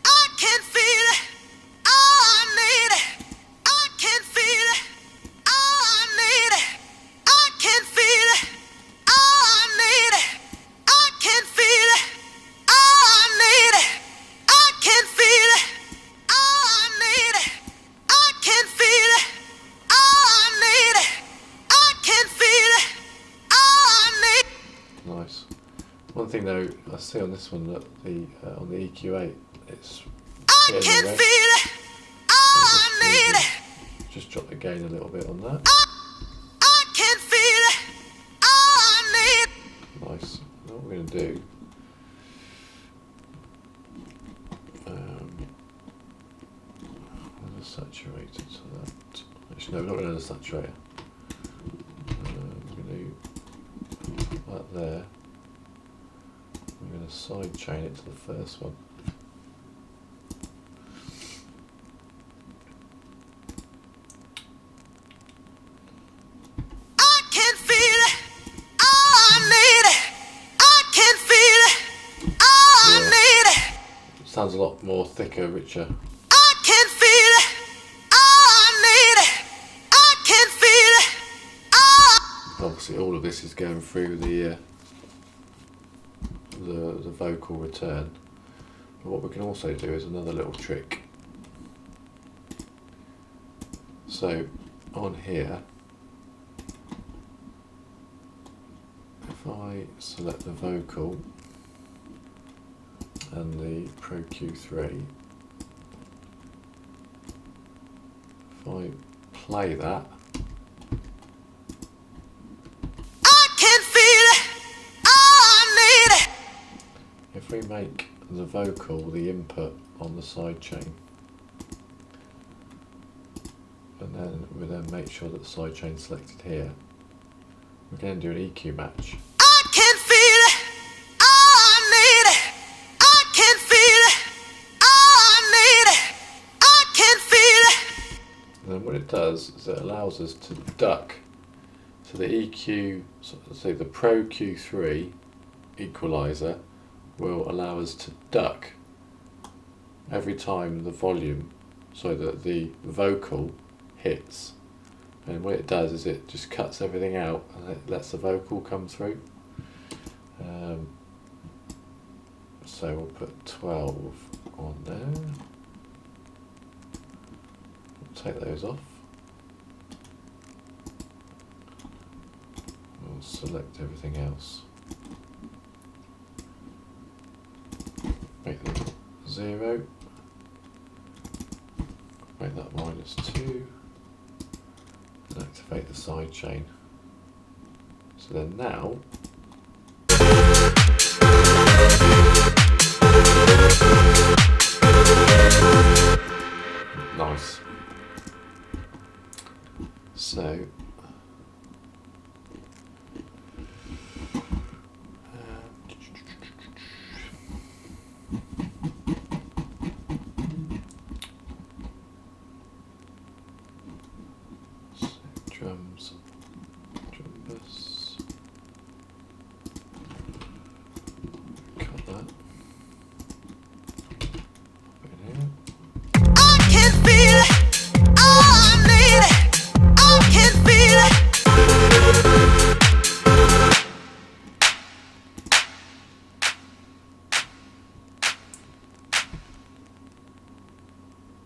I can feel it. I need it. I can feel it. I need it. I can feel it. I need it. I can feel it. I need it. I can feel it. I need it. I can feel it. I need it. I can feel it. Nice. One thing though, I see on this one that the on the EQ8, it's I can feel it. I need it. Just drop the gain a little bit on that. I can feel it. I need it. Nice. Now what we're going to do, there's a saturator to that. Actually, no, we're not going to add a saturator. We're going to put that there. We're going to side chain it to the first one. I can feel it. I need it. I can feel it. I need it. Sounds a lot more thicker, richer. I can feel it. I need it. I can feel it. Obviously, all of this is going through the vocal return. But what we can also do is another little trick. So on here, if I select the vocal and the Pro Q3, if I play that, I can feel it. I need it. if we make the vocal the input on the side chain, and then we make sure that the side chain is selected here, we can do an EQ match. I can feel it. I need it. I can feel it. I need it. I can feel it. And then what it does is it allows us to duck. So the EQ, so the Pro Q3 equalizer will allow us to duck every time the volume, so that the vocal hits. And what it does is it just cuts everything out and it lets the vocal come through. So we'll put 12 on there. We'll take those off. We'll select everything else. Make them 0. Make that -2. And activate the side chain. So then now nice. So drums, drum bass, cut that, put it here. I can feel it. I need it. I can feel it.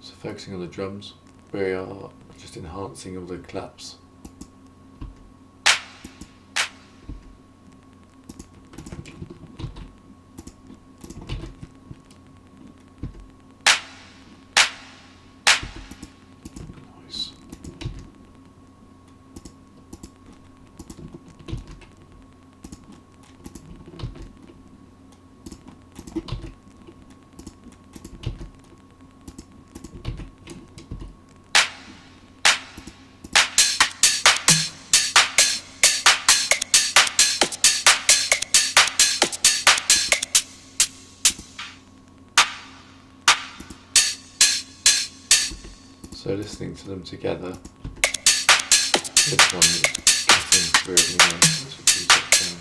So focusing on the drums, we are just enhancing all the claps. Nice. So listening to them together, this one is cutting through everything else. This would be something.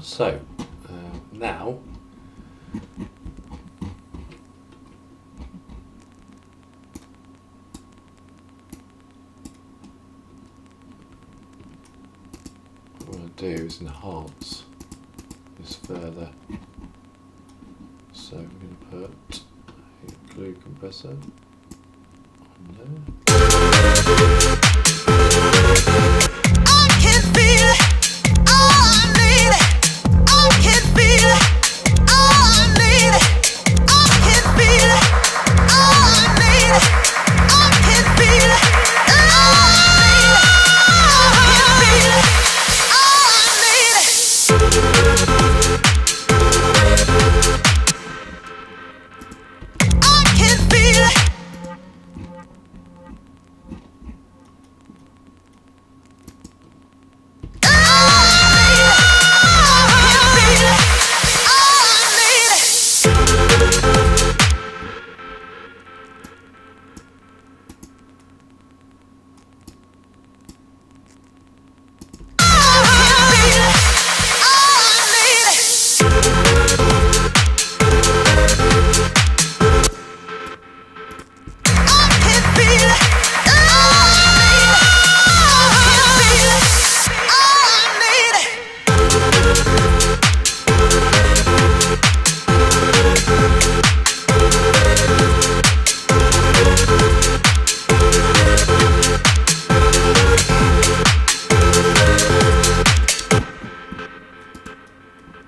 So now what I want to do is enhance this further. So we're going to put a glue compressor on there.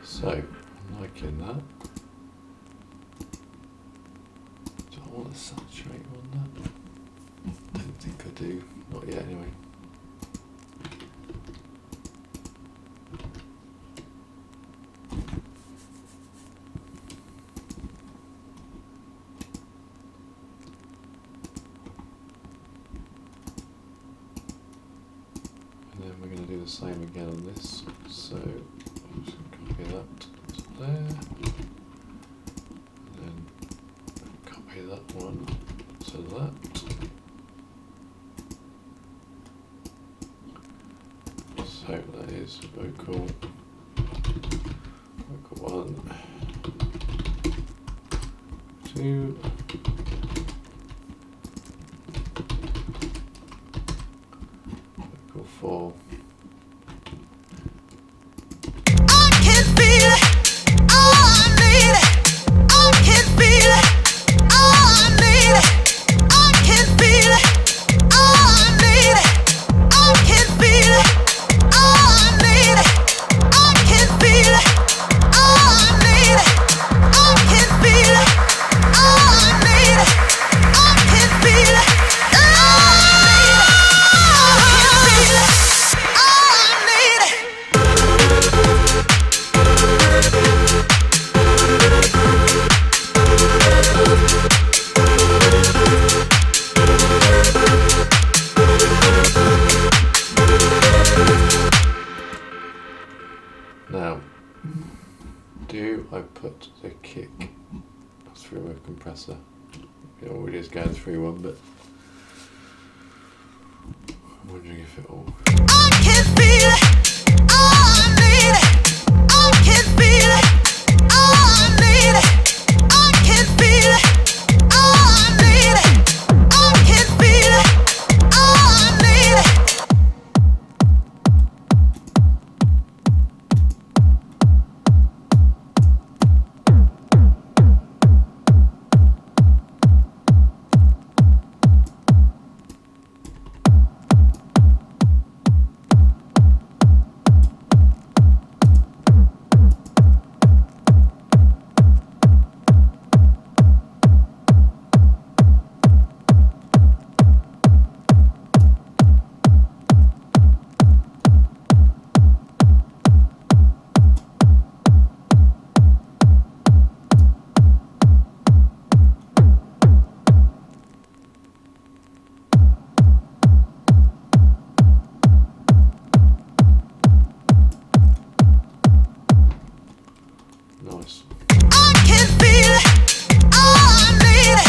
So, I'm liking that. Do I want to saturate on that? Don't think I do. Not yet anyway. And then we're going to do the same again on this. So I'm just going to copy that to there. And then copy that one to that. So that is vocal 1, 2. Vocal 4. put the kick through a compressor. It already is going through one, but I'm wondering if it will. I can feel it. Oh, I need it. I can feel it. Oh, I need it. I can feel it. Oh, I need it. I can feel it. Oh, I need it. Nice. I can feel it. Oh, I need it.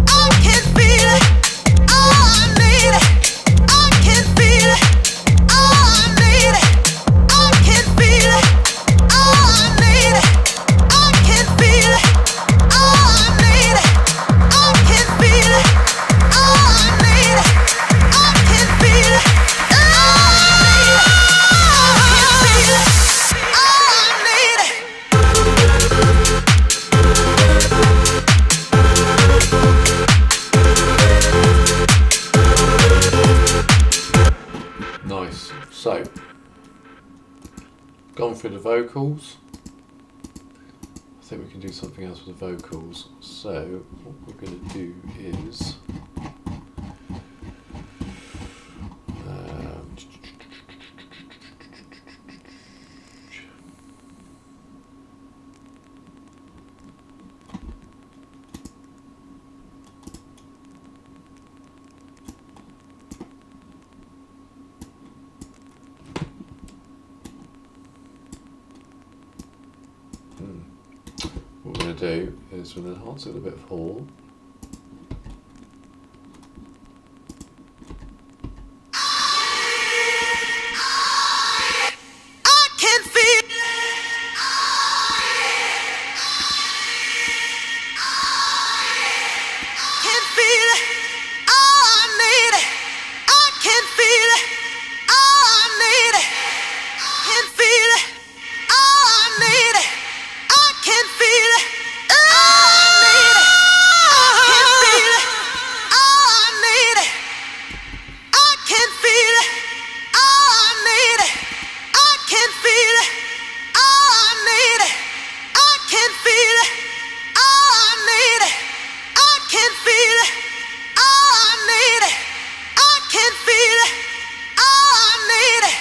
I can feel it. Oh, I need it. I can feel it. Oh, I need it. I can feel it. Oh, I need it. I can feel it. Oh, I need it. I can feel it. Oh, I need it. I can feel it. Oh, I need it. I can feel it. Nice. So, gone through the vocals. I think we can do something else with the vocals. So, what we're going to do is what we're going to do is we'll enhance it with a bit of hall. I can feel it. Can feel it. Oh, I need it. I can feel it. Oh, I need it. Can feel it. Oh, I need it. I can feel it. Oh, I need it. I can feel it. Oh, I need it. I can feel it. Oh, I need it. I can feel it. Oh, I need it. I can feel it. Oh, I need it. I can feel it. Oh, I need it. I can feel it. Oh, I need it.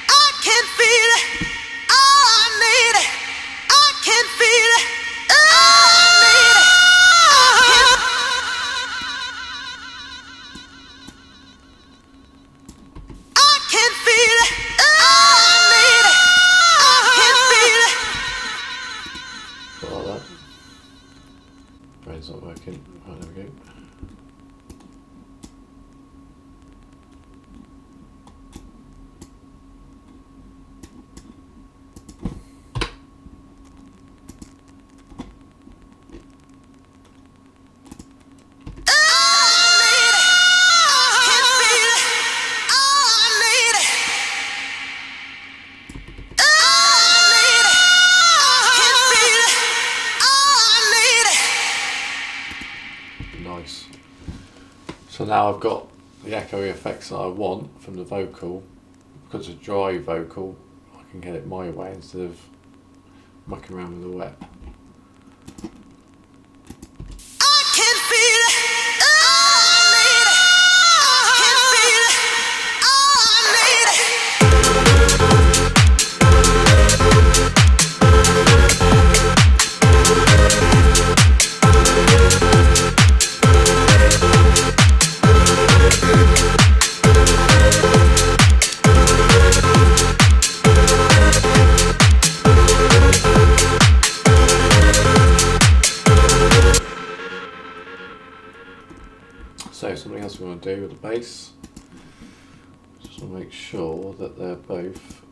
I can feel it. Oh, I need it. I can feel it. Oh, I need it. I can feel it. Oh, I need it. I can feel it. Got like that. Brain's not working. Right, there we go. Nice. So now I've got the echoey effects that I want from the vocal. Because it's a dry vocal, I can get it my way instead of mucking around with the wet. I can feel it. Oh, I need it. I can feel it. Oh, I need it. do with the bass. Just want to make sure that they're both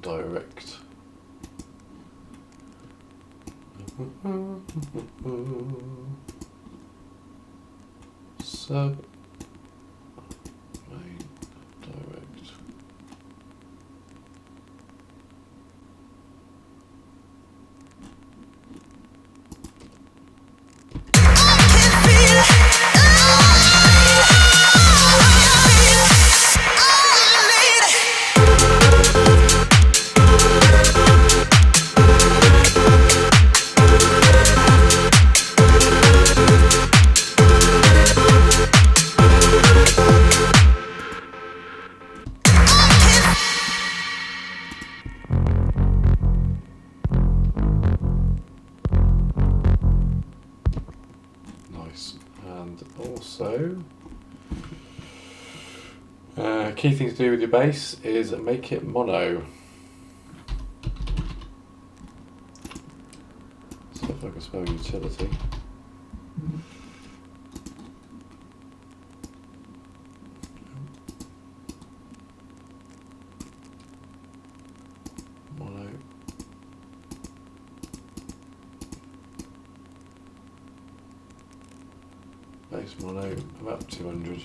direct. Sub, main, direct. And also, key thing to do with your bass is make it mono. So if I can spell utility. Mono. Bass mono, about 200.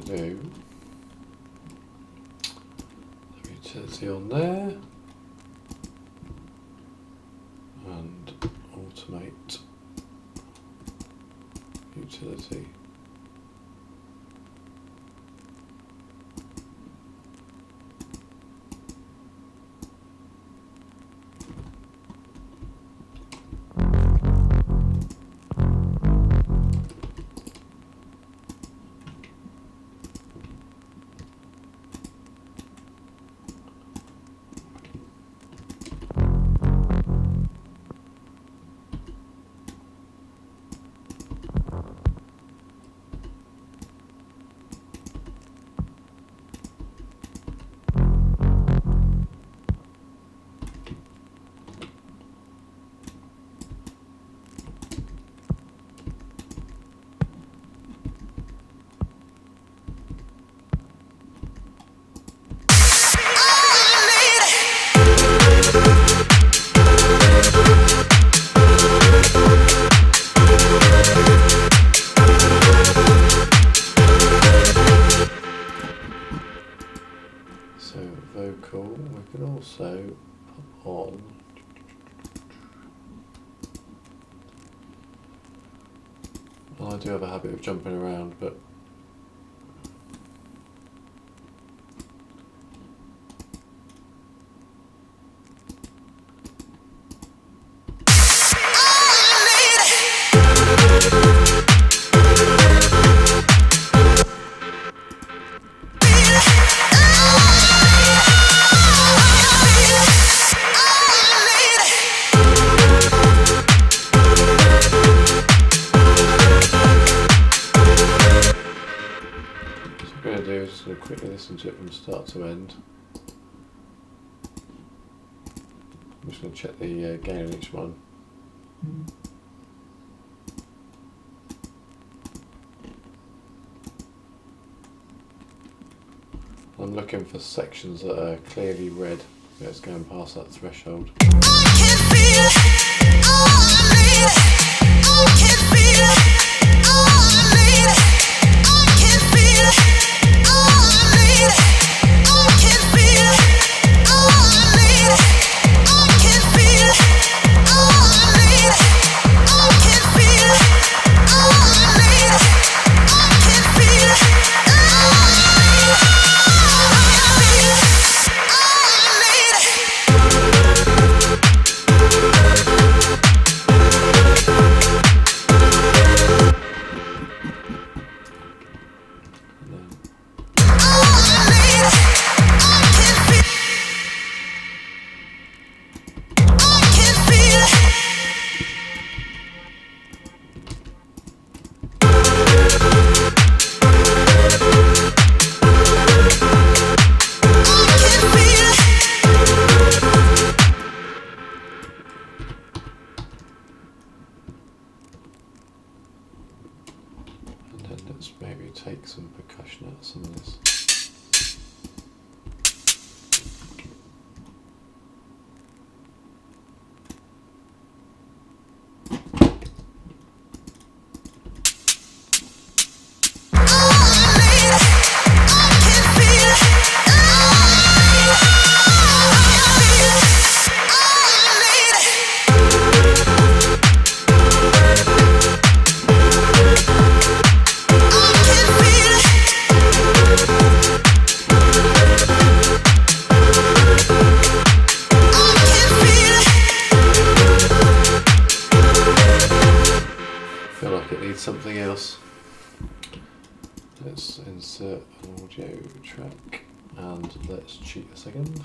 Do utility on there and automate utility. So vocal, we could also pop on well, I do have a habit of jumping around, but just going to quickly listen to it from start to end. I'm just going to check the gain on each one. I'm looking for sections that are clearly red. It's going past that threshold. Let's maybe take some percussion out of some of this. Something else. Let's insert an audio track and let's cheat a second.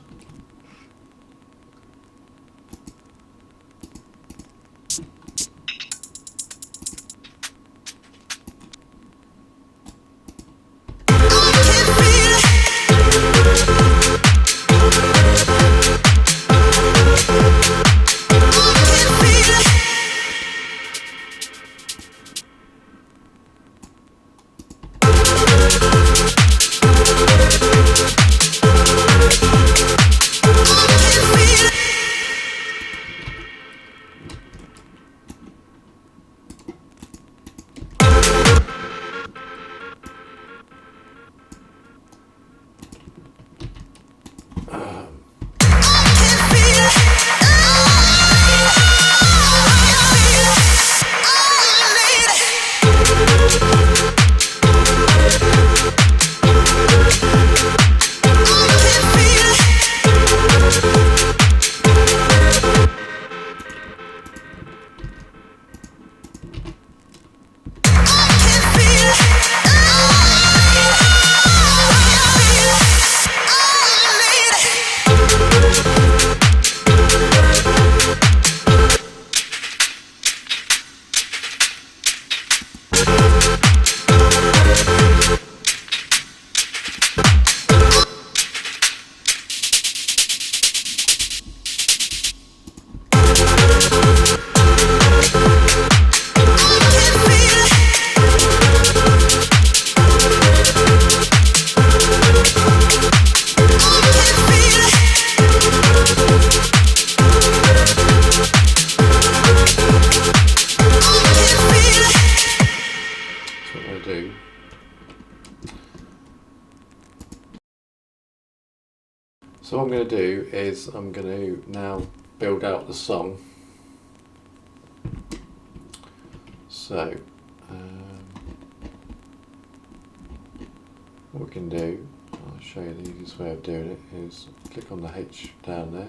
So what I'm going to do is I'm going to now build out the song. So what we can do, I'll show you the easiest way of doing it, is click on the H down there,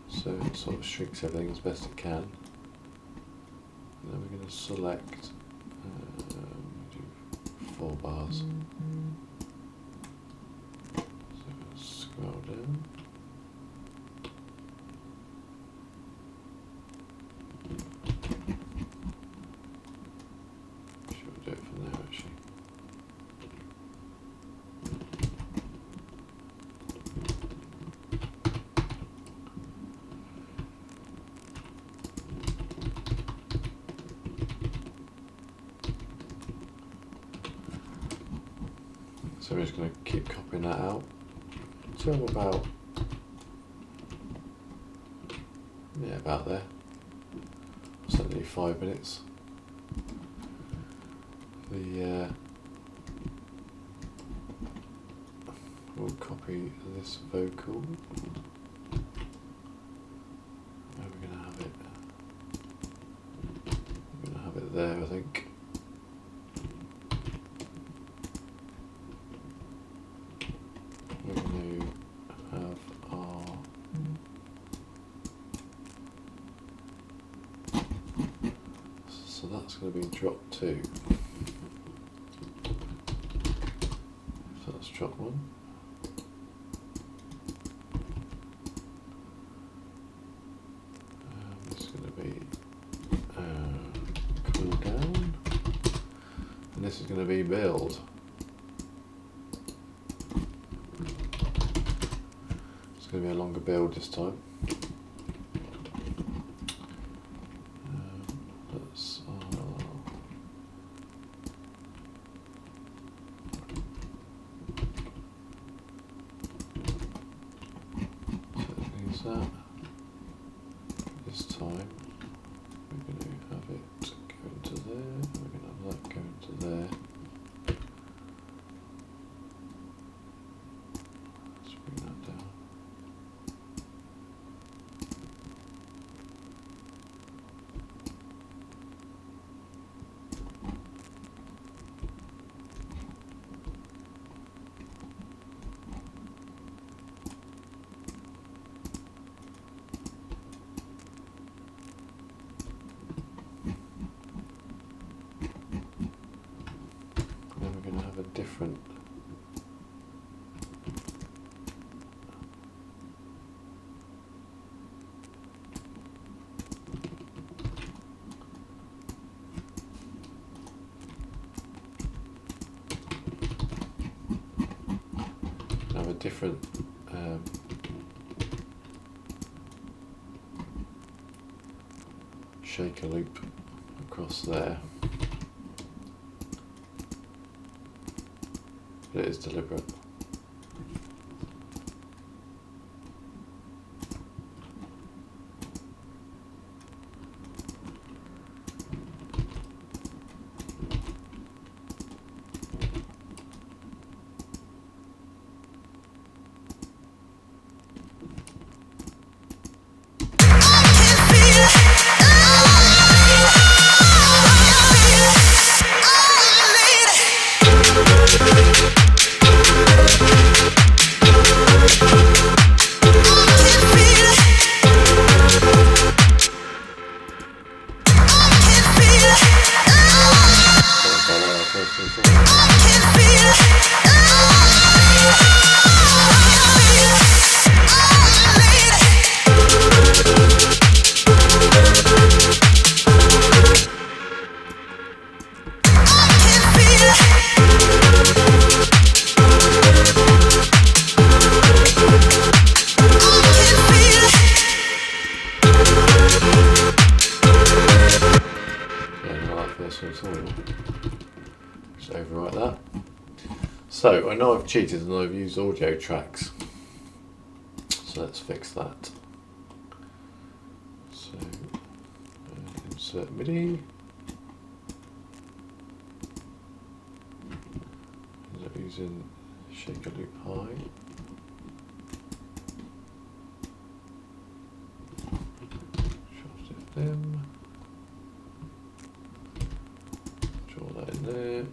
so it sort of shrinks everything as best it can. And then we're going to select do 4 bars. Scroll down. Should do it from there actually. So we're just going to keep copying that out until about there. Certainly 5 minutes. We'll copy this vocal. Where are we going to have it? We're going to have it there, I think. We're going to have our so that's going to be drop 2. So that's drop 1. This is going to be cool down, and this is going to be build. It's going to be a longer build this time. that. This time we're going to have it go into there, we're going to have that go into there. Let's bring that down. Then we're going to have a different shaker loop across there. But it is deliberate. Just overwrite that. So I know I've cheated and I've used audio tracks. So let's fix that. So insert MIDI. End up using shaker loop high. Shift them. Draw that in there.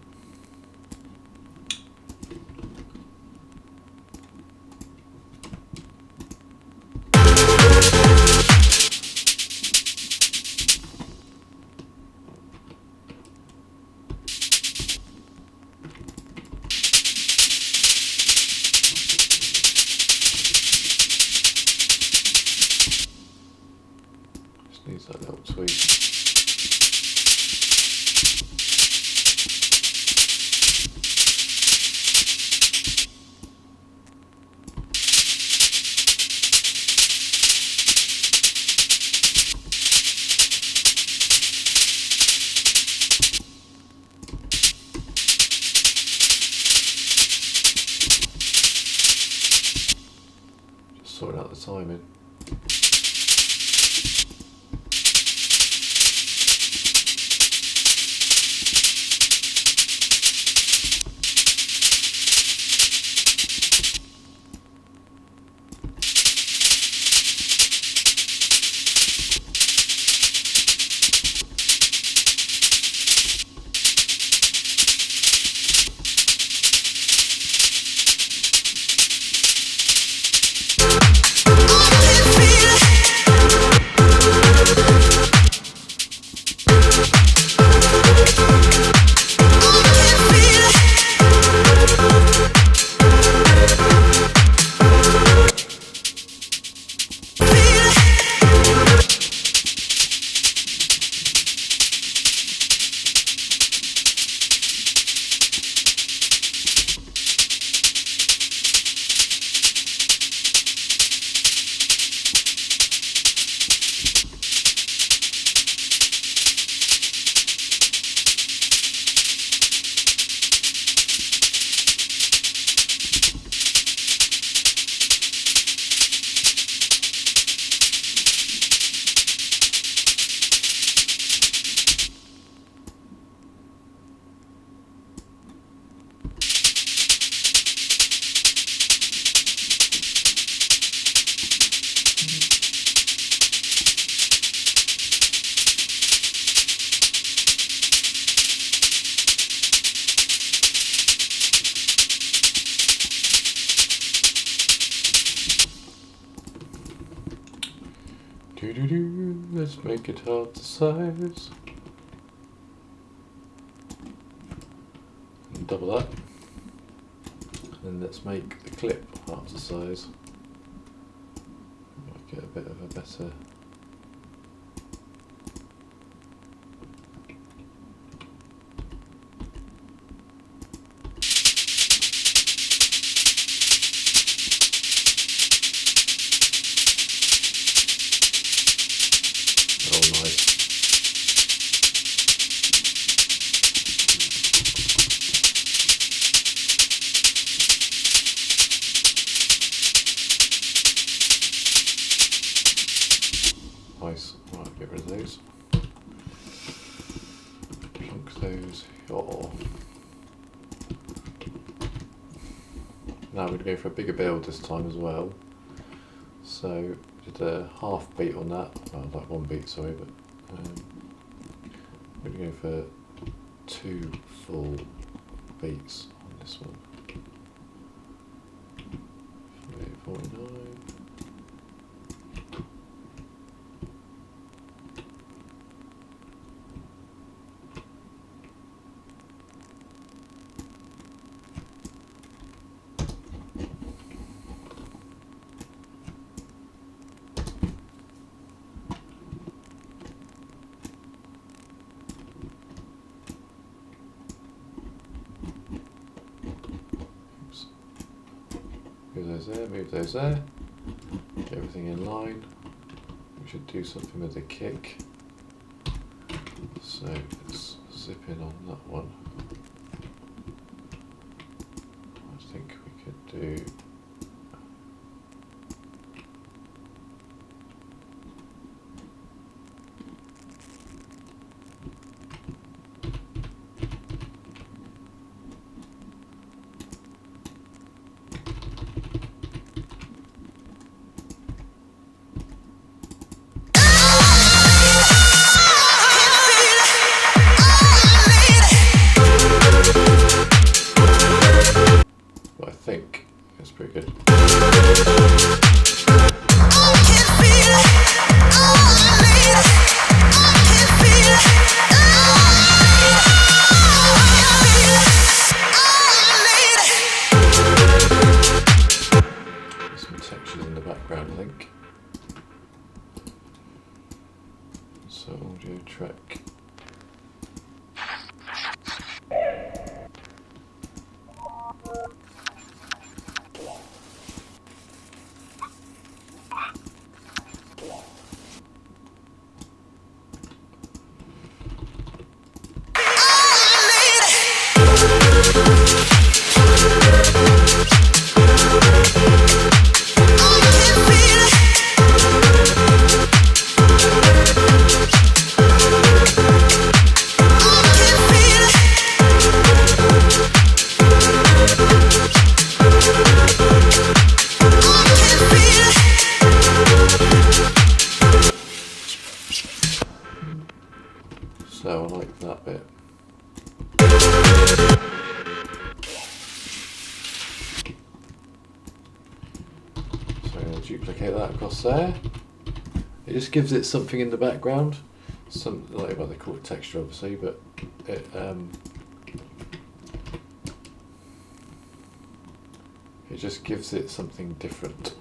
Needs that little tweak. Just sorting out the timing. Let's make it hard to size. And double that. And let's make the clip half the size. Might get a bit of a better. Nice. Right, get rid of those. Plunk those. Oh. Now we're going to go for a bigger build this time as well. So did a half beat on that. Well, like 1 beat, sorry, but we're going to go for 2 full beats on this one. 48.49. Move those there, move those there, get everything in line. We should do something with the kick. So let's zip in on that one. I think we could do I think it's pretty good. Some textures in the background, I think. So audio track. So I like that bit. So I'm going to duplicate that across there. It just gives it something in the background. Some, like, well, they call it texture obviously, but it just gives it something different.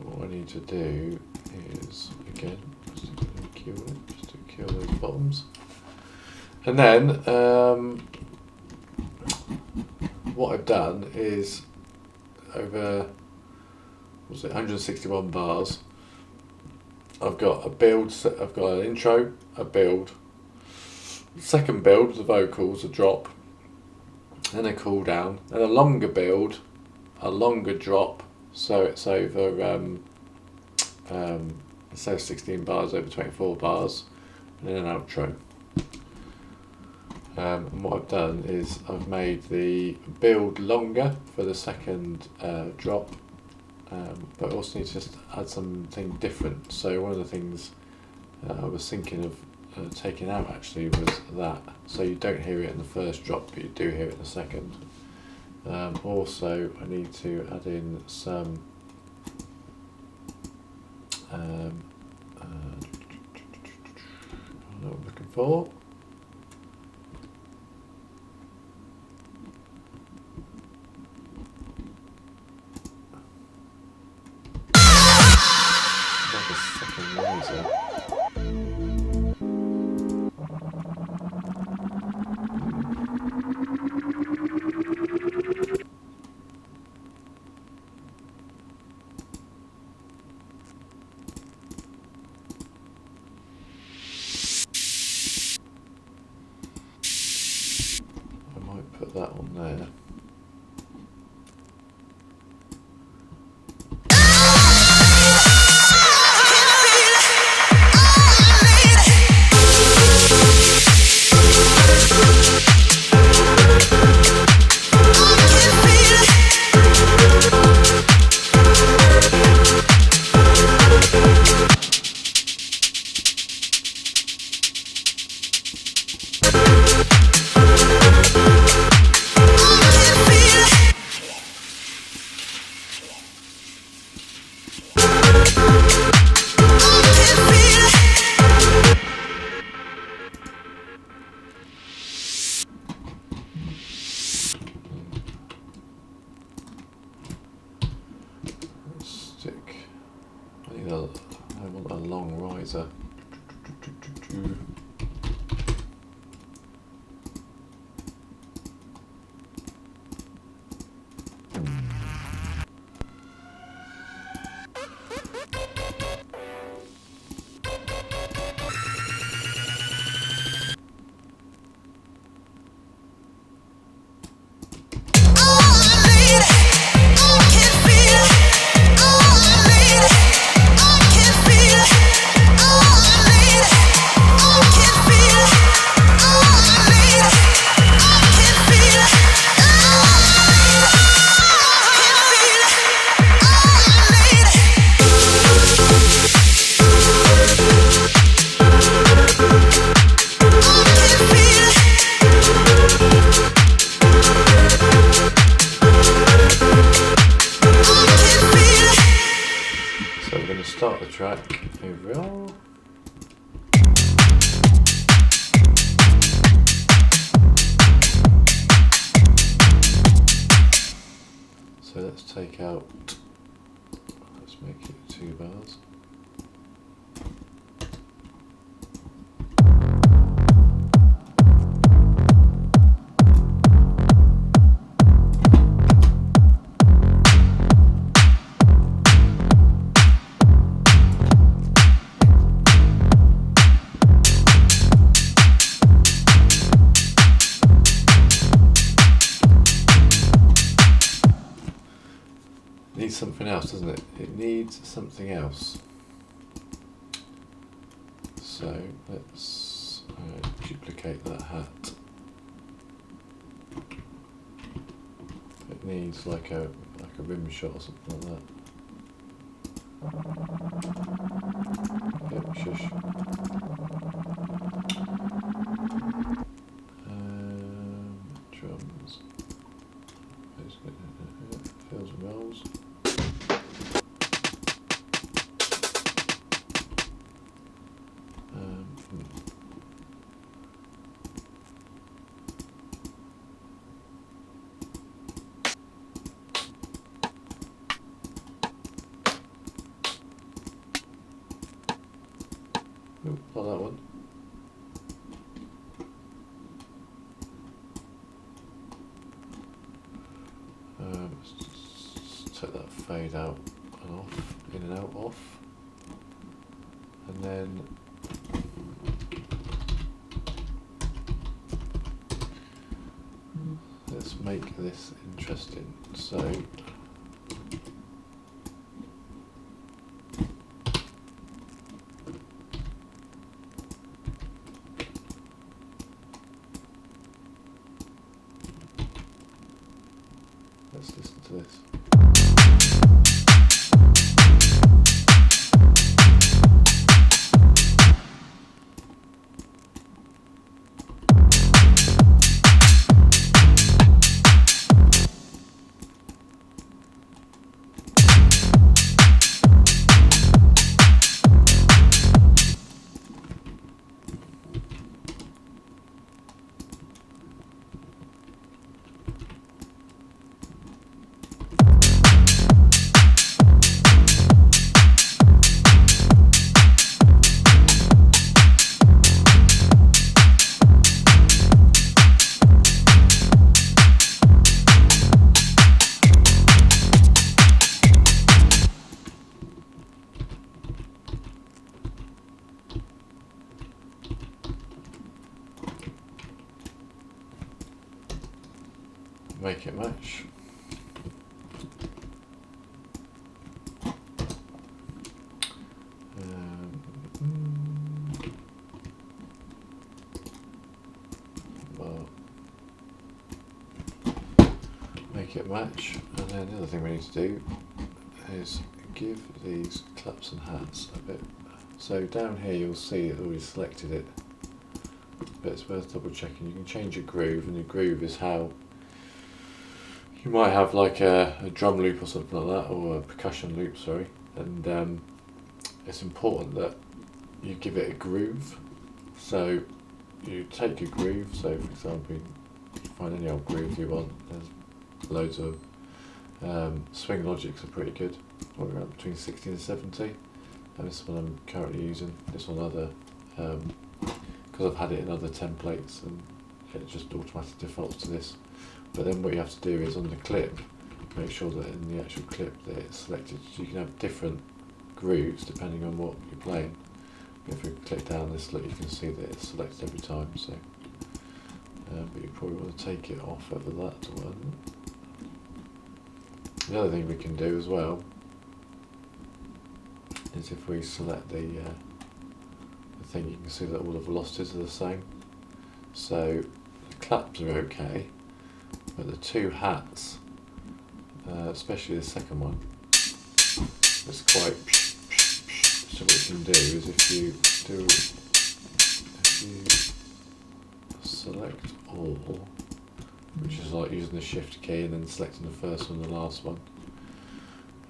What I need to do is, again, just to kill those bottoms. And then, what I've done is, over, what's it, 161 bars, I've got a build, I've got an intro, a build, second build, the vocals, a drop, then a cool down, then a longer build, a longer drop, so it's over, instead of 16 bars, over 24 bars, and then an outro. And what I've done is I've made the build longer for the second drop, but I also need to just add something different. So one of the things I was thinking of taking out actually was that. So you don't hear it in the first drop, but you do hear it in the second. Also, I need to add in some I don't know what I'm looking for. Like a second riser. Put that on there. I want a long riser. Start the track overall. So let's take out, let's make it 2 bars. Needs something else, doesn't it? It needs something else. So let's duplicate that hat. It needs like a rim shot or something like that. Yep, shush. Drums. Fills and rolls. Not that one. Let's just take that fade out and off, in and out, off, and then let's make this interesting. So let's listen to this. make it match. Well, make it match, and then the other thing we need to do is give these claps and hats a bit. So down here you'll see it already selected it, but it's worth double checking. You can change your groove, and your groove is how you might have like a drum loop or something like that, or a percussion loop, sorry, and it's important that you give it a groove. So you take your groove, so for example you find any old groove you want. There's loads of swing logics are pretty good, probably around between 60 and 70, and this one I'm currently using, this one other, because I've had it in other templates and it just automatically defaults to this. But then what you have to do is on the clip, make sure that in the actual clip that it's selected, so you can have different grooves depending on what you're playing. But if you click down this, look, you can see that it's selected every time, so but you probably want to take it off over that one. The other thing we can do as well is if we select the thing, you can see that all the velocities are the same. So the claps are okay, but the two hats, especially the second one, it's quite. So what you can do is if you select all, which is like using the shift key and then selecting the first one and the last one,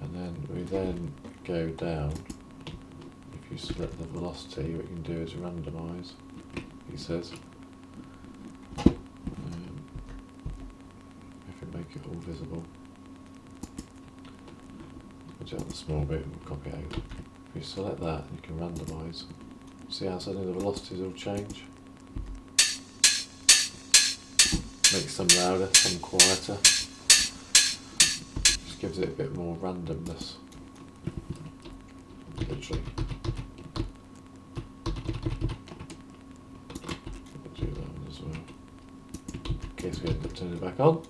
and then we then go down. If you select the velocity, what you can do is randomise, he says. If we make it all visible, we'll do it on the small bit and we'll copy it out. If you select that, you can randomise. See how suddenly the velocities all change? Make some louder, some quieter. Just gives it a bit more randomness. Literally. I'll do that one as well. In case we end up turning it back on.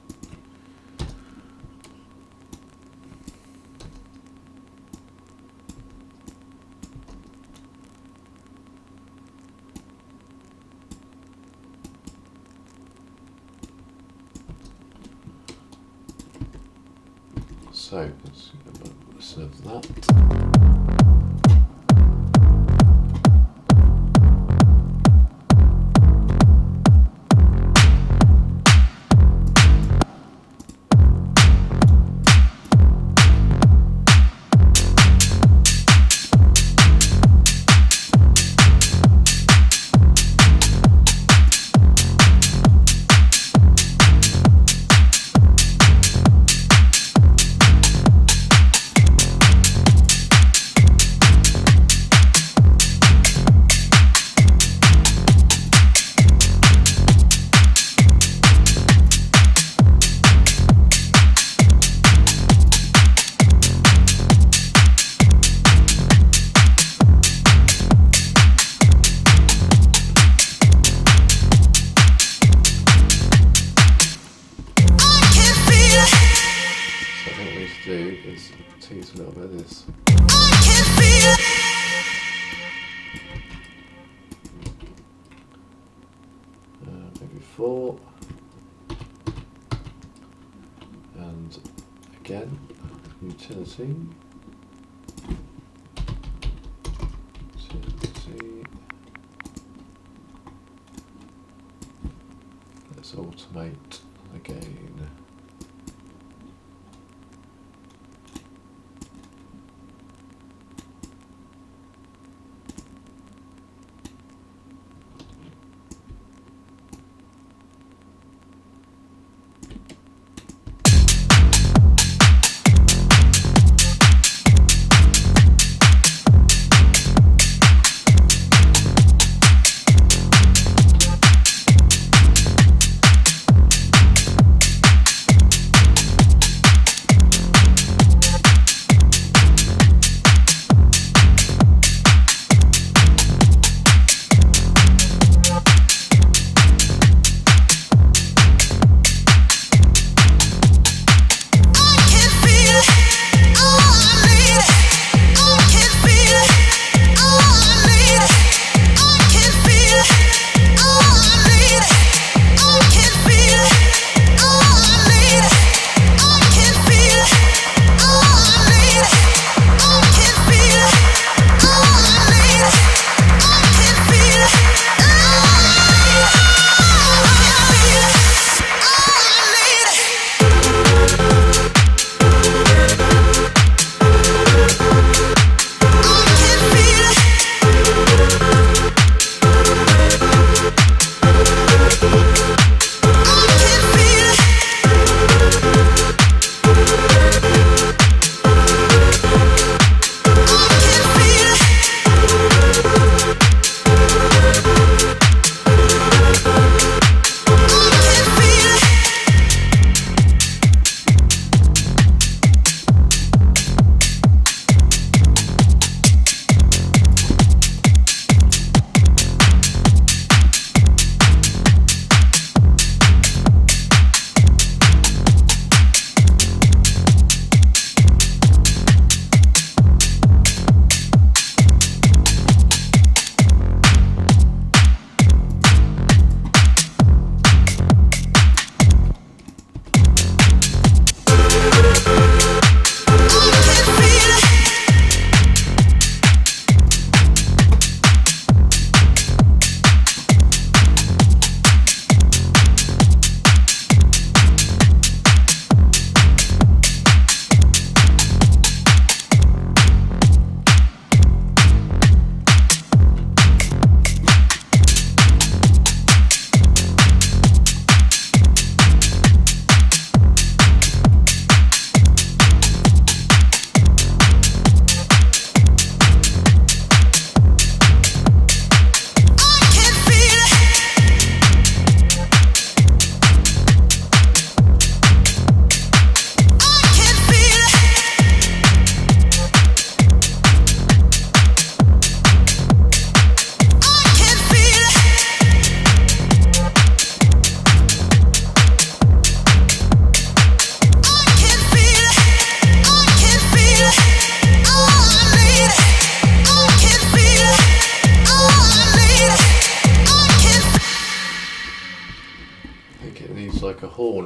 So let's serve that. Tease a little bit of this. Maybe 4. And again, utility. Let's automate again.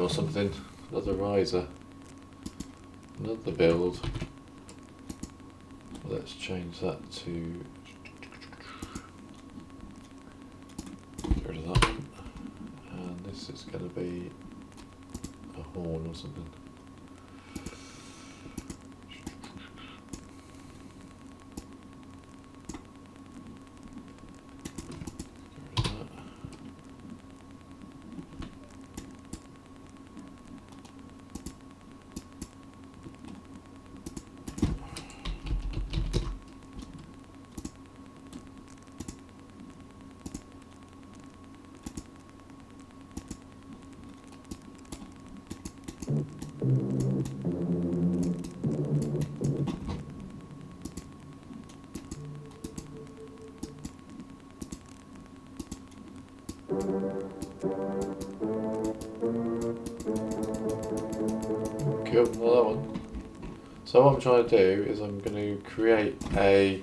or something. Another riser. Another build. Let's change that to... Get rid of that one. And this is going to be a horn or something. Cool, another one. So what I'm trying to do is I'm going to create a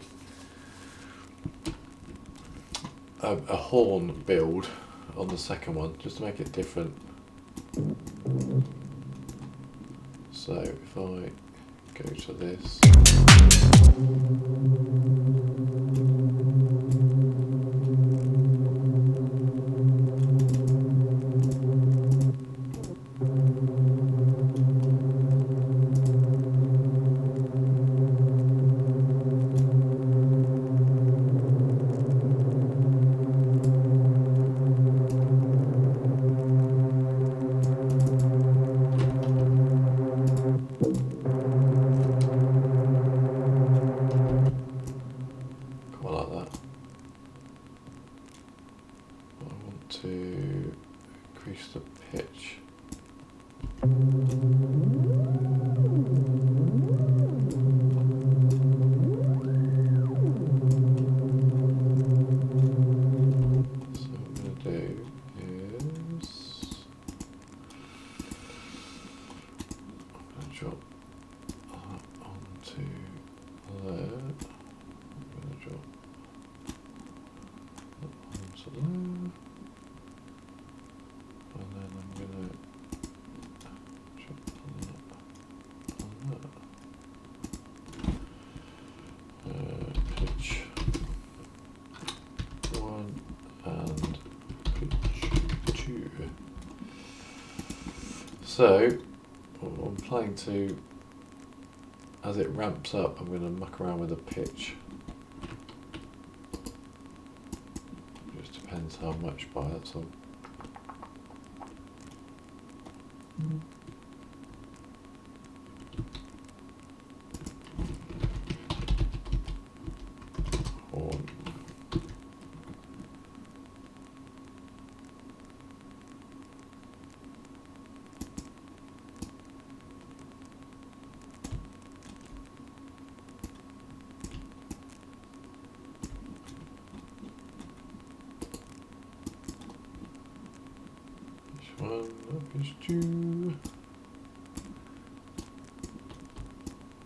horn build on the second one, just to make it different. So if I go to this, to increase the pitch. So what I'm going to do is I'm going to drop that onto there. I'm going to drop that onto there. And then I'm going to drop that. Pitch 1 and pitch 2. So I'm planning to, as it ramps up, I'm going to muck around with the pitch. Just depends how much by, that's all. Horn. Is 2.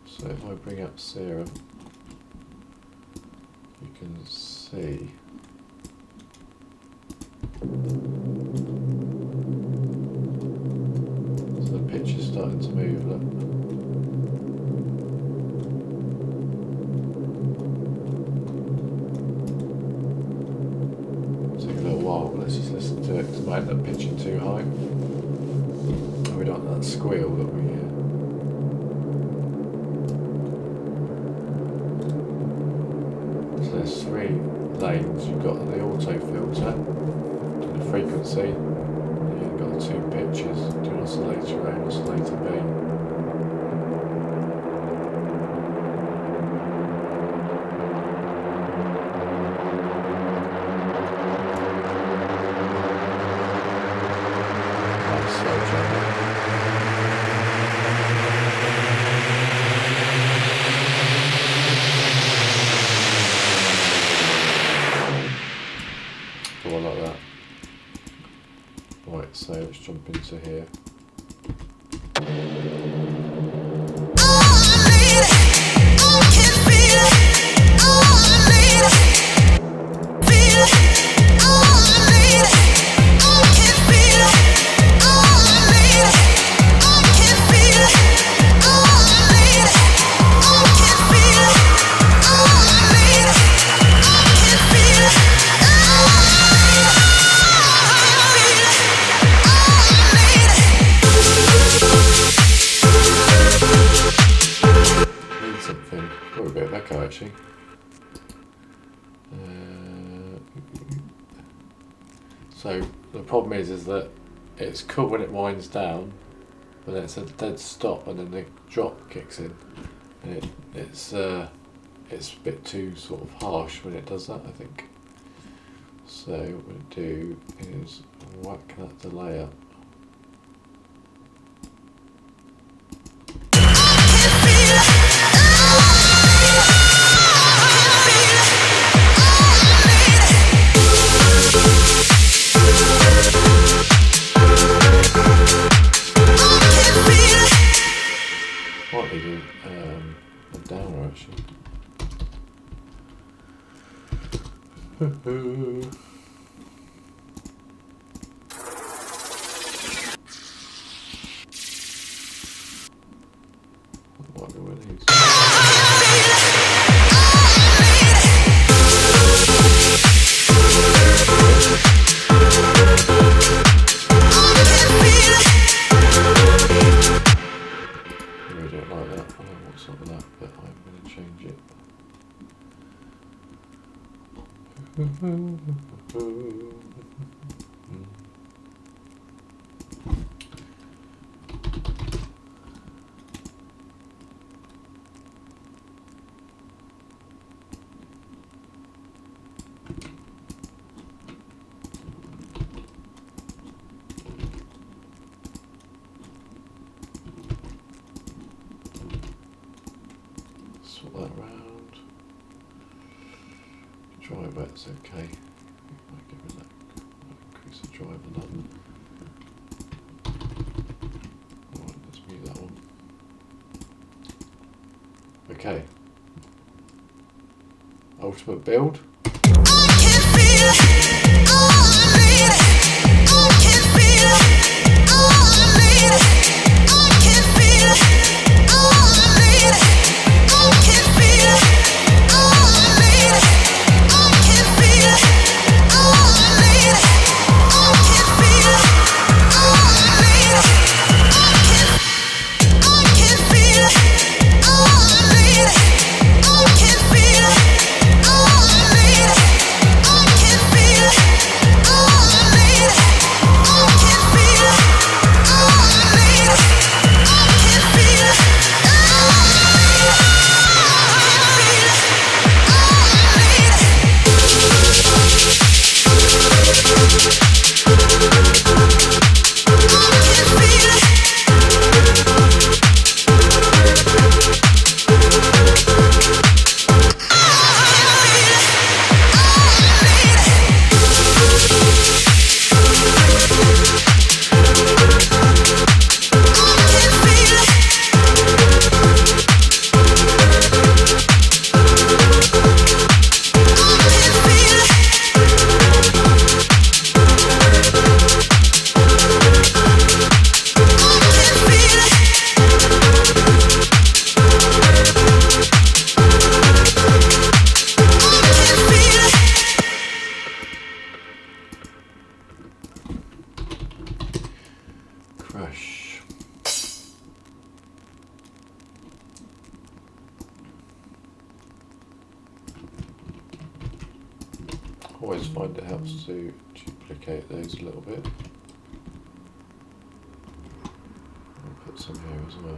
So if I bring up Serum, you can see so the pitch is starting to move. Look. Take a little while, but let's just listen to it because I might end up pitching too high. We don't want that squeal that we hear. So there's 3 lanes. You've got the auto filter, and the frequency, and you've got the 2 pitches, do oscillator A and oscillator B. Like that. Right, so let's jump into here. actually. So the problem is that it's cool when it winds down, but then it's a dead stop, and then the drop kicks in, and it's a bit too sort of harsh when it does that, I think. So what we'll do is whack that delay up. Might be do a downer actually. Might be one of these. I don't like that. I don't know what's up with that, but I'm going to change it. Swap that round. Driver's okay. Might give it that. Might increase the driver none. Alright, let's mute that one. Okay. Ultimate build. Crash. Always find it helps to duplicate those a little bit. I'll put some here as well.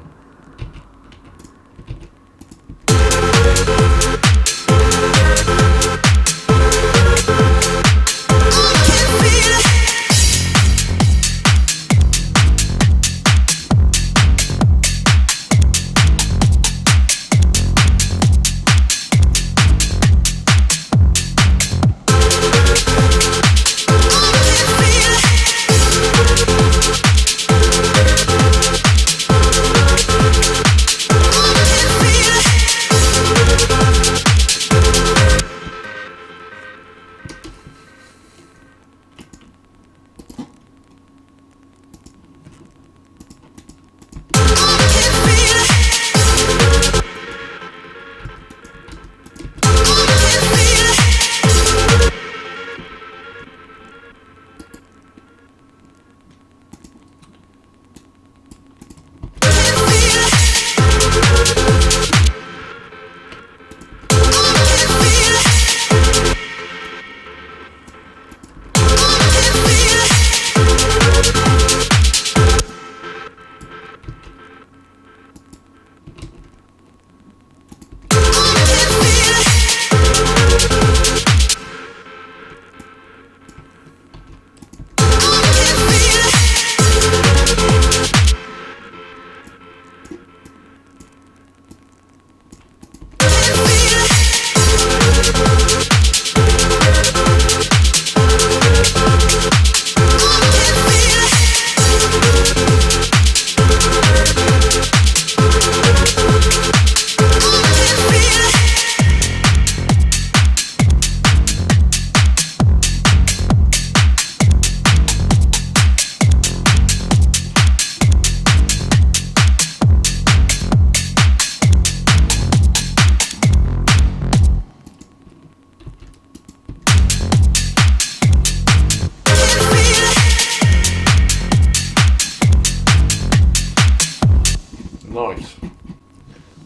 nice.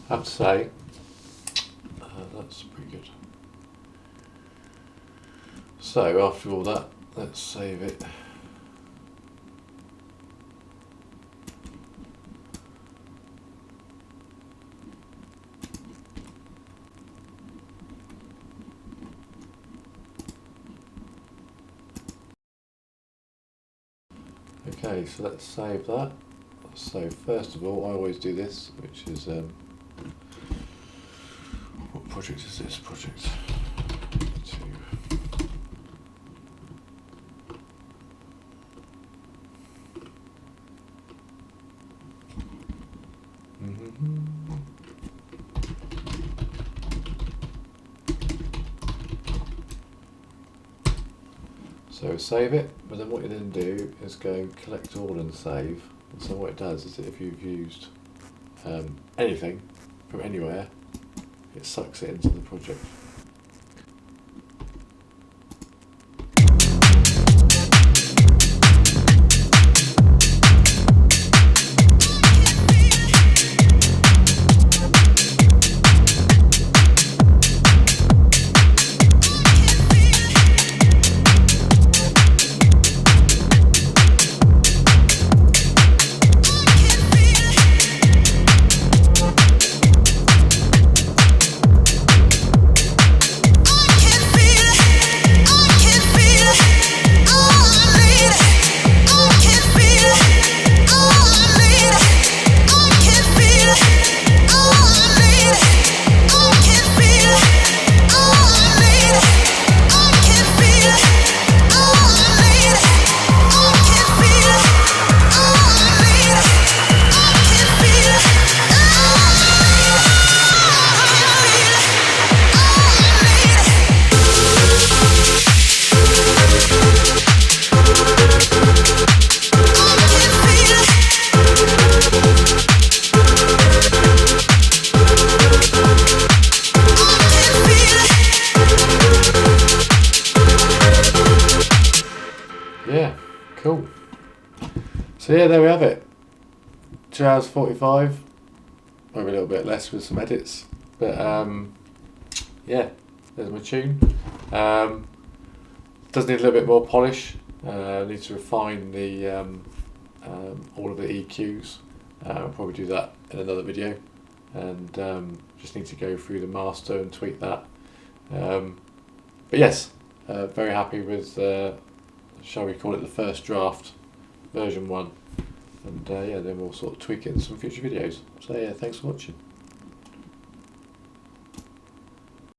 I have to say, that's pretty good. So after all that, let's save it. Okay, so let's save that. So first of all, I always do this, which is what project is this? Project 2. So save it, but then what you then do is go collect all and save. And so what it does is that if you've used anything from anywhere, it sucks it into the project. Yeah, cool. So yeah, there we have it. 2 hours 45, maybe a little bit less with some edits, but yeah, there's my tune. Does need a little bit more polish. Need to refine the all of the EQs. I'll probably do that in another video, and just need to go through the master and tweak that. But yes, very happy with, shall we call it, the first draft, version 1, and yeah, then we'll sort of tweak it in some future videos. So yeah, thanks for watching.